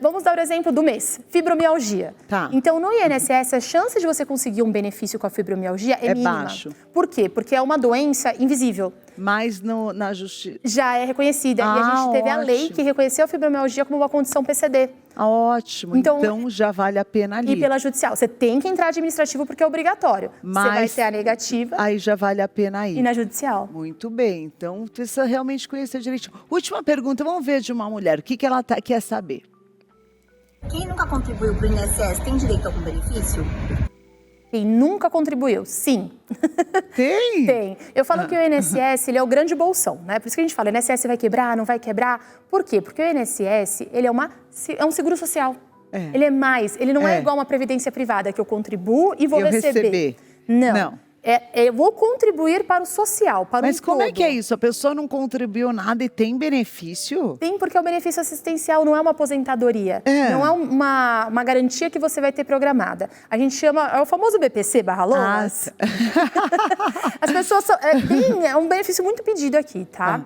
Vamos dar o exemplo do mês, fibromialgia. Tá. Então, no INSS, a chance de você conseguir um benefício com a fibromialgia é mínima. Baixo. Por quê? Porque é uma doença invisível. Mas na justiça... Já é reconhecida. E a gente teve a lei que reconheceu a fibromialgia como uma condição PCD. Ótimo. Então já vale a pena ali. E pela judicial. Você tem que entrar administrativo porque é obrigatório. Mas você vai ter a negativa. Aí já vale a pena ir. E na judicial. Muito bem. Então, precisa realmente conhecer direitinho. Última pergunta. Vamos ver de uma mulher. O que ela quer saber? Quem nunca contribuiu para o INSS tem direito a algum benefício? Quem nunca contribuiu, sim. Tem? Tem. Eu falo que o INSS ele é o grande bolsão, né? Por isso que a gente fala, o INSS vai quebrar, não vai quebrar. Por quê? Porque o INSS ele é um seguro social. Ele é mais, ele não é igual uma previdência privada, que eu contribuo e vou receber. Não. Eu vou contribuir para o social, para o todo. Mas como é que é isso? A pessoa não contribuiu nada e tem benefício? Tem, porque o benefício assistencial não é uma aposentadoria. Não é uma garantia que você vai ter programada. A gente chama, é o famoso BPC/LOAS. As pessoas, é um benefício muito pedido aqui, tá?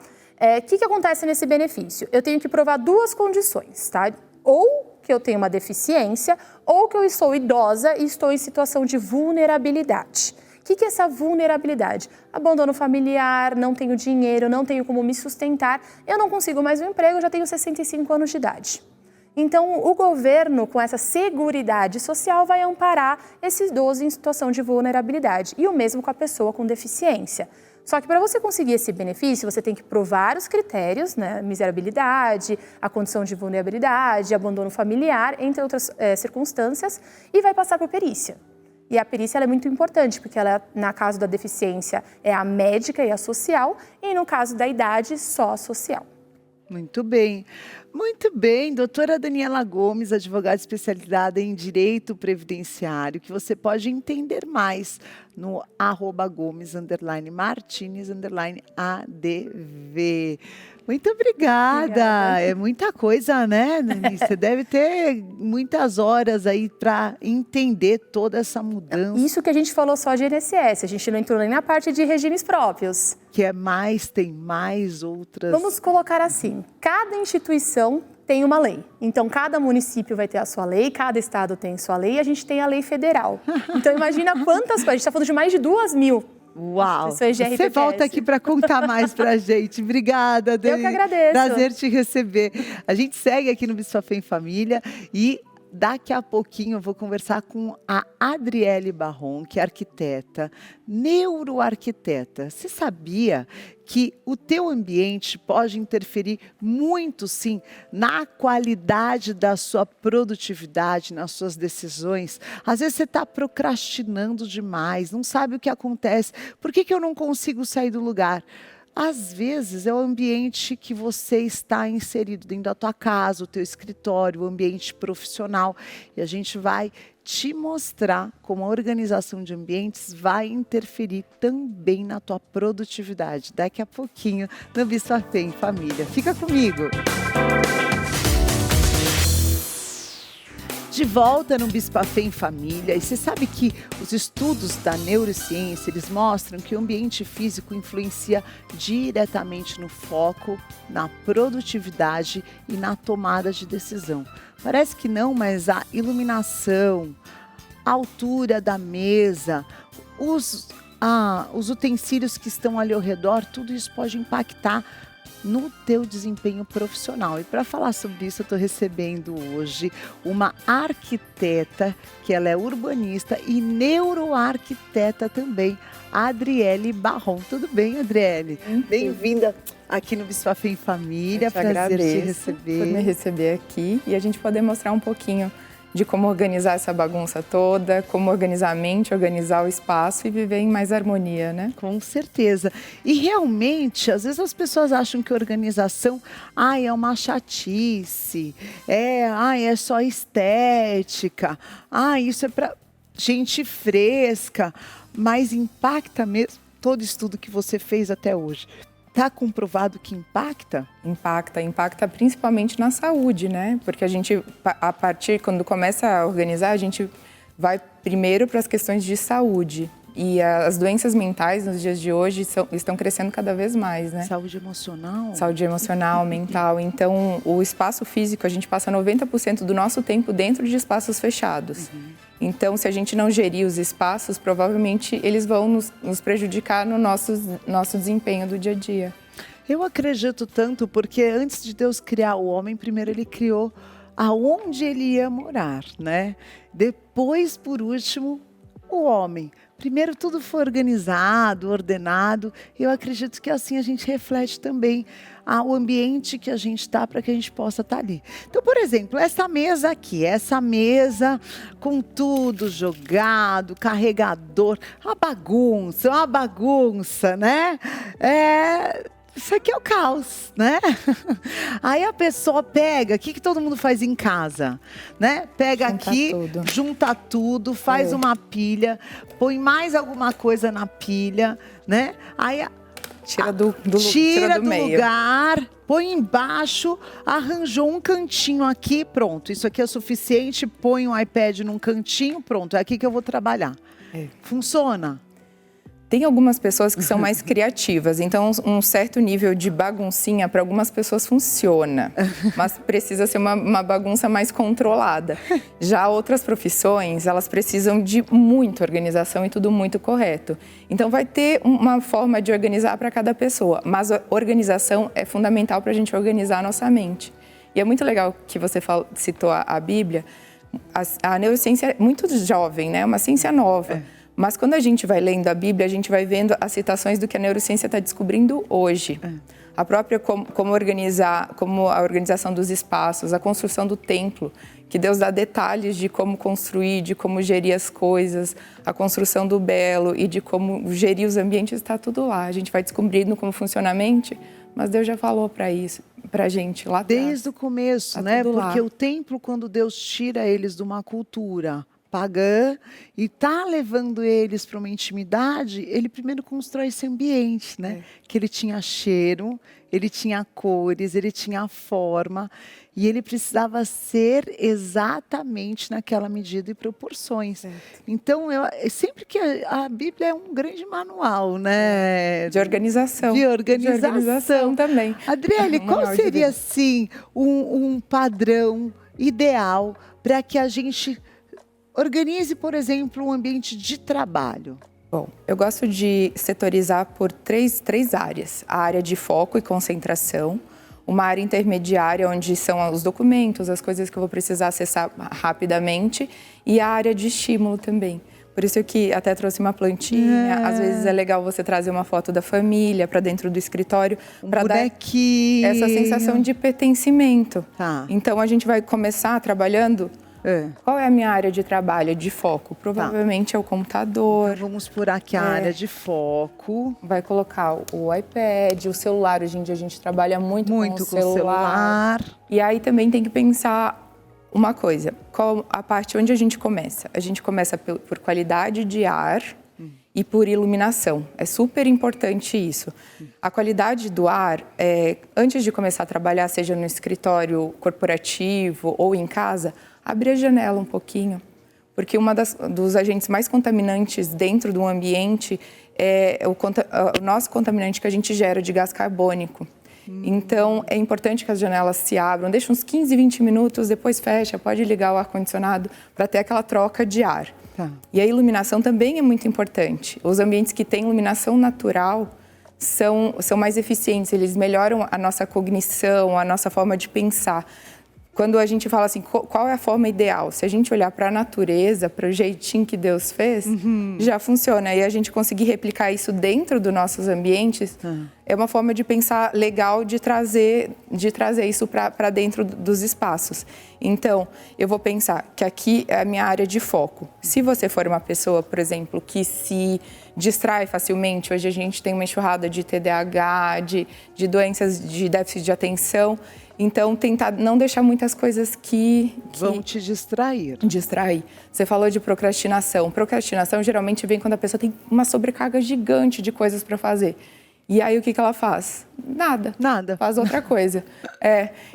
O que acontece nesse benefício? Eu tenho que provar duas condições, tá? Ou que eu tenho uma deficiência, ou que eu sou idosa e estou em situação de vulnerabilidade. O que é essa vulnerabilidade? Abandono familiar, não tenho dinheiro, não tenho como me sustentar, eu não consigo mais um emprego, já tenho 65 anos de idade. Então, o governo, com essa seguridade social, vai amparar esse idoso em situação de vulnerabilidade. E o mesmo com a pessoa com deficiência. Só que para você conseguir esse benefício, você tem que provar os critérios, né? Miserabilidade, a condição de vulnerabilidade, abandono familiar, entre outras circunstâncias, e vai passar por perícia. E a perícia ela é muito importante, porque ela, no caso da deficiência, é a médica e a social, e no caso da idade, só a social. Muito bem. Muito bem, doutora Daniela Gomes, advogada especializada em Direito Previdenciário, que você pode entender mais no @Gomes_Martins_ADV. Muito obrigada. É muita coisa, né, Dani? Você deve ter muitas horas aí para entender toda essa mudança. Isso que a gente falou só de INSS, a gente não entrou nem na parte de regimes próprios. Que é mais, tem mais outras... Vamos colocar assim, cada instituição tem uma lei. Então, cada município vai ter a sua lei, cada estado tem a sua lei e a gente tem a lei federal. Então, imagina quantas coisas. A gente está falando de mais de 2.000. Uau! Você volta aqui para contar mais para a gente. Obrigada, Dani. Eu que agradeço. Prazer te receber. A gente segue aqui no Bisfafé em Família e daqui a pouquinho eu vou conversar com a Adriele Barron, que é arquiteta, neuroarquiteta. Você sabia que o teu ambiente pode interferir muito, sim, na qualidade da sua produtividade, nas suas decisões? Às vezes você está procrastinando demais, não sabe o que acontece. Por que eu não consigo sair do lugar? Às vezes é o ambiente que você está inserido dentro da tua casa, o teu escritório, o ambiente profissional. E a gente vai te mostrar como a organização de ambientes vai interferir também na tua produtividade. Daqui a pouquinho no Bispa Fê em Família. Fica comigo! De volta no Bispa Fê em Família, e você sabe que os estudos da neurociência, eles mostram que o ambiente físico influencia diretamente no foco, na produtividade e na tomada de decisão. Parece que não, mas a iluminação, a altura da mesa, os utensílios que estão ali ao redor, tudo isso pode impactar no teu desempenho profissional. E para falar sobre isso, eu estou recebendo hoje uma arquiteta, que ela é urbanista e neuroarquiteta também, Adriele Barron. Tudo bem, Adriele? Bem-vinda aqui no Bispa Fê em Família. Prazer te receber. Por me receber aqui e a gente poder mostrar um pouquinho de como organizar essa bagunça toda, como organizar a mente, organizar o espaço e viver em mais harmonia, né? Com certeza. E realmente, às vezes as pessoas acham que organização, é uma chatice, é só estética, isso é para gente fresca, mas impacta mesmo todo estudo que você fez até hoje. Está comprovado que impacta? Impacta principalmente na saúde, né? Porque a gente, quando começa a organizar, a gente vai primeiro para as questões de saúde. E as doenças mentais nos dias de hoje estão crescendo cada vez mais, né? Saúde emocional? Saúde emocional, mental. Então, o espaço físico, a gente passa 90% do nosso tempo dentro de espaços fechados. Então, se a gente não gerir os espaços, provavelmente eles vão nos prejudicar no nosso desempenho do dia a dia. Eu acredito tanto porque antes de Deus criar o homem, primeiro ele criou aonde ele ia morar, né? Depois, por último, o homem. Primeiro tudo foi organizado, ordenado. Eu acredito que assim a gente reflete também o ambiente que a gente está para que a gente possa estar ali. Então, por exemplo, essa mesa aqui, essa mesa com tudo jogado, carregador, uma bagunça, né? Isso aqui é o caos, né? Aí a pessoa pega, o que todo mundo faz em casa, né? Pega junta tudo, faz uma pilha, põe mais alguma coisa na pilha, né? Aí tira do lugar, põe embaixo, arranjou um cantinho aqui, pronto. Isso aqui é suficiente, põe um iPad num cantinho, pronto, é aqui que eu vou trabalhar. Funciona? Tem algumas pessoas que são mais criativas, então um certo nível de baguncinha para algumas pessoas funciona, mas precisa ser uma bagunça mais controlada. Já outras profissões, elas precisam de muita organização e tudo muito correto. Então vai ter uma forma de organizar para cada pessoa, mas a organização é fundamental para a gente organizar a nossa mente. E é muito legal que você citou a Bíblia. A neurociência é muito jovem, né? É uma ciência nova. Mas quando a gente vai lendo a Bíblia, a gente vai vendo as citações do que a neurociência está descobrindo hoje. A própria como a organização dos espaços, a construção do templo, que Deus dá detalhes de como construir, de como gerir as coisas, a construção do belo e de como gerir os ambientes, está tudo lá. A gente vai descobrindo como funciona a mente, mas Deus já falou para a gente lá atrás. Desde o começo, né? Porque o templo, quando Deus tira eles de uma cultura pagã e está levando eles para uma intimidade, ele primeiro constrói esse ambiente, né? Que ele tinha cheiro, ele tinha cores, ele tinha forma e ele precisava ser exatamente naquela medida e proporções. Então, sempre que a Bíblia é um grande manual, né? De organização. De organização também. Adriele, qual seria, assim, um padrão ideal para que a gente organize, por exemplo, um ambiente de trabalho? Bom, eu gosto de setorizar por três áreas. A área de foco e concentração, uma área intermediária, onde são os documentos, as coisas que eu vou precisar acessar rapidamente, e a área de estímulo também. Por isso que até trouxe uma plantinha. Às vezes é legal você trazer uma foto da família para dentro do escritório, para dar essa sensação de pertencimento. Então a gente vai começar trabalhando Qual é a minha área de trabalho, de foco? Provavelmente é o computador. Então, vamos por aqui a área de foco. Vai colocar o iPad, o celular. Hoje em dia a gente trabalha muito com o celular. E aí também tem que pensar uma coisa, qual a parte onde a gente começa? A gente começa por qualidade de ar e por iluminação. É super importante isso. A qualidade do ar, antes de começar a trabalhar, seja no escritório corporativo ou em casa, abre a janela um pouquinho. Porque dos agentes mais contaminantes dentro do ambiente é o nosso contaminante que a gente gera de gás carbônico. Então, é importante que as janelas se abram, deixa uns 15, 20 minutos, depois fecha, pode ligar o ar-condicionado para ter aquela troca de ar. E a iluminação também é muito importante. Os ambientes que têm iluminação natural são mais eficientes, eles melhoram a nossa cognição, a nossa forma de pensar. Quando a gente fala assim, qual é a forma ideal? Se a gente olhar para a natureza, para o jeitinho que Deus fez, já funciona. E a gente conseguir replicar isso dentro dos nossos ambientes é uma forma de pensar legal de trazer isso para dentro dos espaços. Então, eu vou pensar que aqui é a minha área de foco. Se você for uma pessoa, por exemplo, que se distrai facilmente, hoje a gente tem uma enxurrada de TDAH, de doenças de déficit de atenção. Então, tentar não deixar muitas coisas que vão te distrair. Distrair. Você falou de procrastinação. Procrastinação geralmente vem quando a pessoa tem uma sobrecarga gigante de coisas para fazer. E aí, o que ela faz? Nada. Faz outra coisa.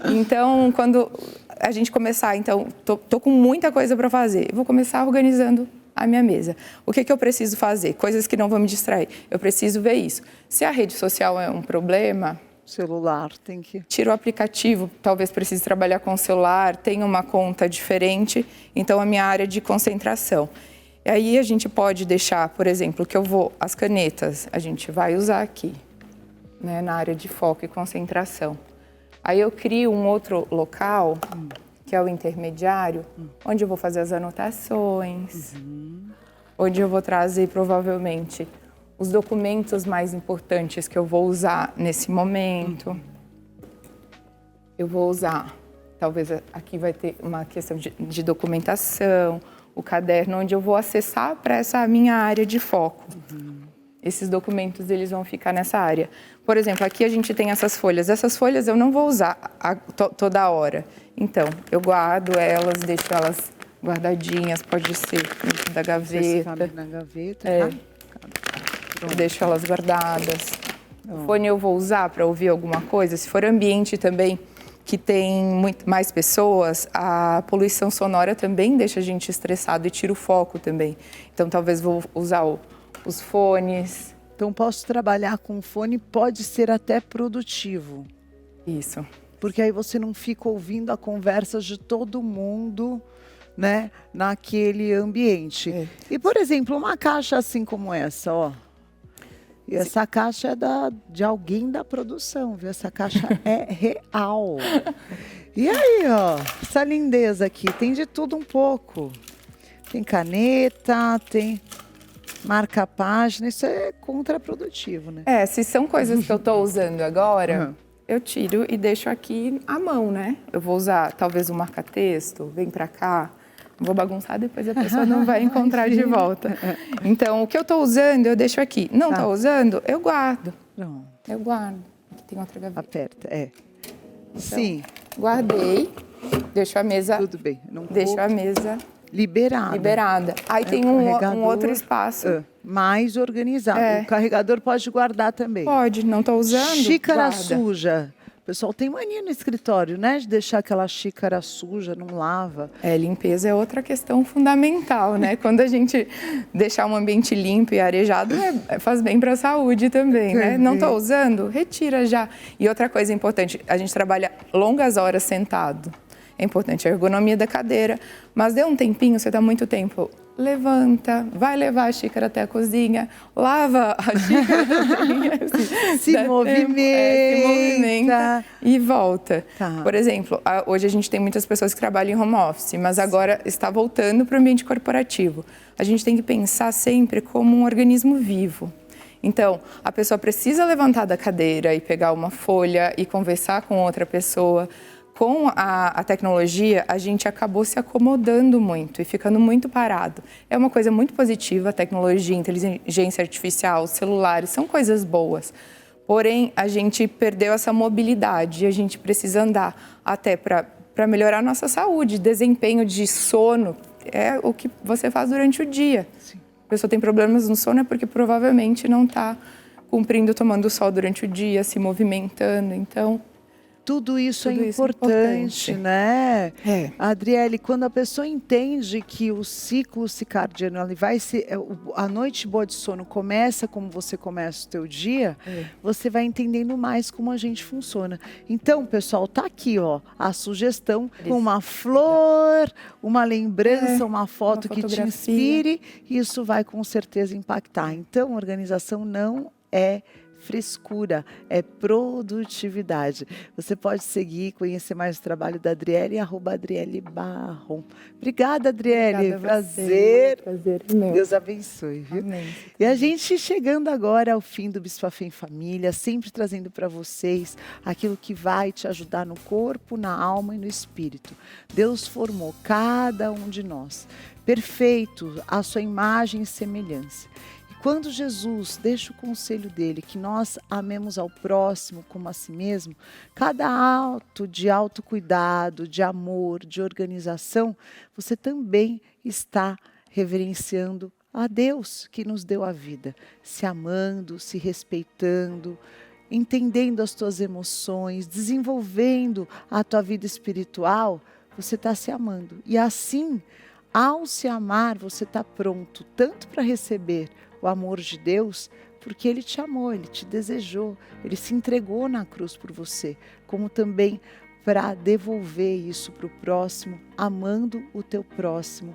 Então, quando a gente começar, então, tô com muita coisa para fazer, eu vou começar organizando a minha mesa. O que eu preciso fazer? Coisas que não vão me distrair. Eu preciso ver isso. Se a rede social é um problema... Celular, tem que... Tira o aplicativo, talvez precise trabalhar com o celular, tenha uma conta diferente, então a minha área de concentração. E aí a gente pode deixar, por exemplo, as canetas, a gente vai usar aqui, né, na área de foco e concentração. Aí eu crio um outro local, que é o intermediário, onde eu vou fazer as anotações, onde eu vou trazer provavelmente os documentos mais importantes que eu vou usar nesse momento. Eu vou usar, talvez aqui vai ter uma questão de documentação, o caderno, onde eu vou acessar para essa minha área de foco. Esses documentos, eles vão ficar nessa área. Por exemplo, aqui a gente tem essas folhas. Essas folhas eu não vou usar toda hora. Então, eu guardo elas, deixo elas guardadinhas, pode ser dentro da gaveta. Na gaveta, Eu deixo elas guardadas. O fone eu vou usar para ouvir alguma coisa. Se for ambiente também que tem mais pessoas, a poluição sonora também deixa a gente estressado e tira o foco também. Então, talvez vou usar os fones. Então, posso trabalhar com fone, pode ser até produtivo. Isso. Porque aí você não fica ouvindo a conversa de todo mundo, né, naquele ambiente. E, por exemplo, uma caixa assim como essa, ó. E essa caixa é de alguém da produção, viu? Essa caixa é real. E aí, ó, essa lindeza aqui, tem de tudo um pouco. Tem caneta, tem marca-página, isso é contraprodutivo, né? Se são coisas que eu tô usando agora, eu tiro e deixo aqui à mão, né? Eu vou usar talvez um marca-texto, vem pra cá. Vou bagunçar, depois a pessoa não vai encontrar de volta. Então, o que eu estou usando, eu deixo aqui. Não estou usando, eu guardo. Não. Eu guardo. Aqui tem outra gaveta. Aperta, Então, sim. Guardei, deixo a mesa... Tudo bem. Deixo a mesa... Liberada. Aí tem um outro espaço. Mais organizado. O carregador pode guardar também. Pode, não estou usando, Xícara guarda. suja. O pessoal tem mania no escritório, né? De deixar aquela xícara suja, não lava. Limpeza é outra questão fundamental, né? Quando a gente deixar um ambiente limpo e arejado, faz bem para a saúde também, né? Não estou usando? Retira já. E outra coisa importante, a gente trabalha longas horas sentado. É importante a ergonomia da cadeira, mas deu um tempinho, você está muito tempo, levanta, vai levar a xícara até a cozinha, lava a xícara também, assim, se movimenta e volta. Por exemplo, hoje a gente tem muitas pessoas que trabalham em home office, mas agora está voltando para o ambiente corporativo. A gente tem que pensar sempre como um organismo vivo. Então, a pessoa precisa levantar da cadeira e pegar uma folha e conversar com outra pessoa. Com a tecnologia, a gente acabou se acomodando muito e ficando muito parado. É uma coisa muito positiva, a tecnologia, inteligência artificial, celulares, são coisas boas. Porém, a gente perdeu essa mobilidade e a gente precisa andar até para melhorar a nossa saúde, desempenho de sono. É o que você faz durante o dia. Sim. A pessoa tem problemas no sono é porque provavelmente não está cumprindo, tomando sol durante o dia, se movimentando. Então, tudo isso é importante, né? Adriele, quando a pessoa entende que o ciclo circadiano, a noite boa de sono começa como você começa o teu dia, você vai entendendo mais como a gente funciona. Então, pessoal, tá aqui, ó, a sugestão com uma flor, uma lembrança, uma foto que te inspire, isso vai com certeza impactar. Então, organização não é frescura, é produtividade. Você pode seguir, conhecer mais o trabalho da Adriele, @AdrieleBarron. Obrigada, Adriele. Prazer. Prazer meu. Deus abençoe, viu? Amém. E a gente chegando agora ao fim do Bispo Fé em Família, sempre trazendo para vocês aquilo que vai te ajudar no corpo, na alma e no espírito. Deus formou cada um de nós perfeito, à sua imagem e semelhança. Quando Jesus deixa o conselho dele, que nós amemos ao próximo como a si mesmo, cada ato de autocuidado, de amor, de organização, você também está reverenciando a Deus que nos deu a vida, se amando, se respeitando, entendendo as tuas emoções, desenvolvendo a tua vida espiritual, você está se amando. E assim, ao se amar, você está pronto tanto para receber o amor de Deus, porque Ele te amou, Ele te desejou, Ele se entregou na cruz por você, como também para devolver isso para o próximo, amando o teu próximo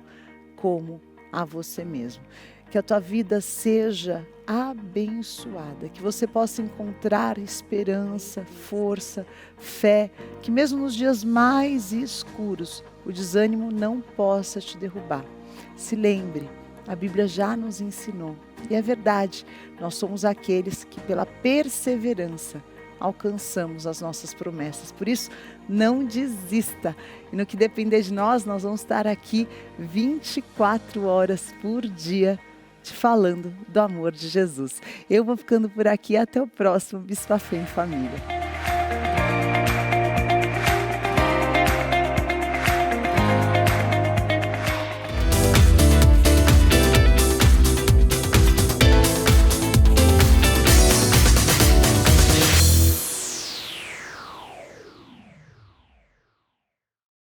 como a você mesmo. Que a tua vida seja abençoada, que você possa encontrar esperança, força, fé, que mesmo nos dias mais escuros, o desânimo não possa te derrubar. Se lembre, a Bíblia já nos ensinou, e é verdade, nós somos aqueles que pela perseverança alcançamos as nossas promessas. Por isso, não desista. E no que depender de nós, nós vamos estar aqui 24 horas por dia te falando do amor de Jesus. Eu vou ficando por aqui, até o próximo Bispo Fé em Família.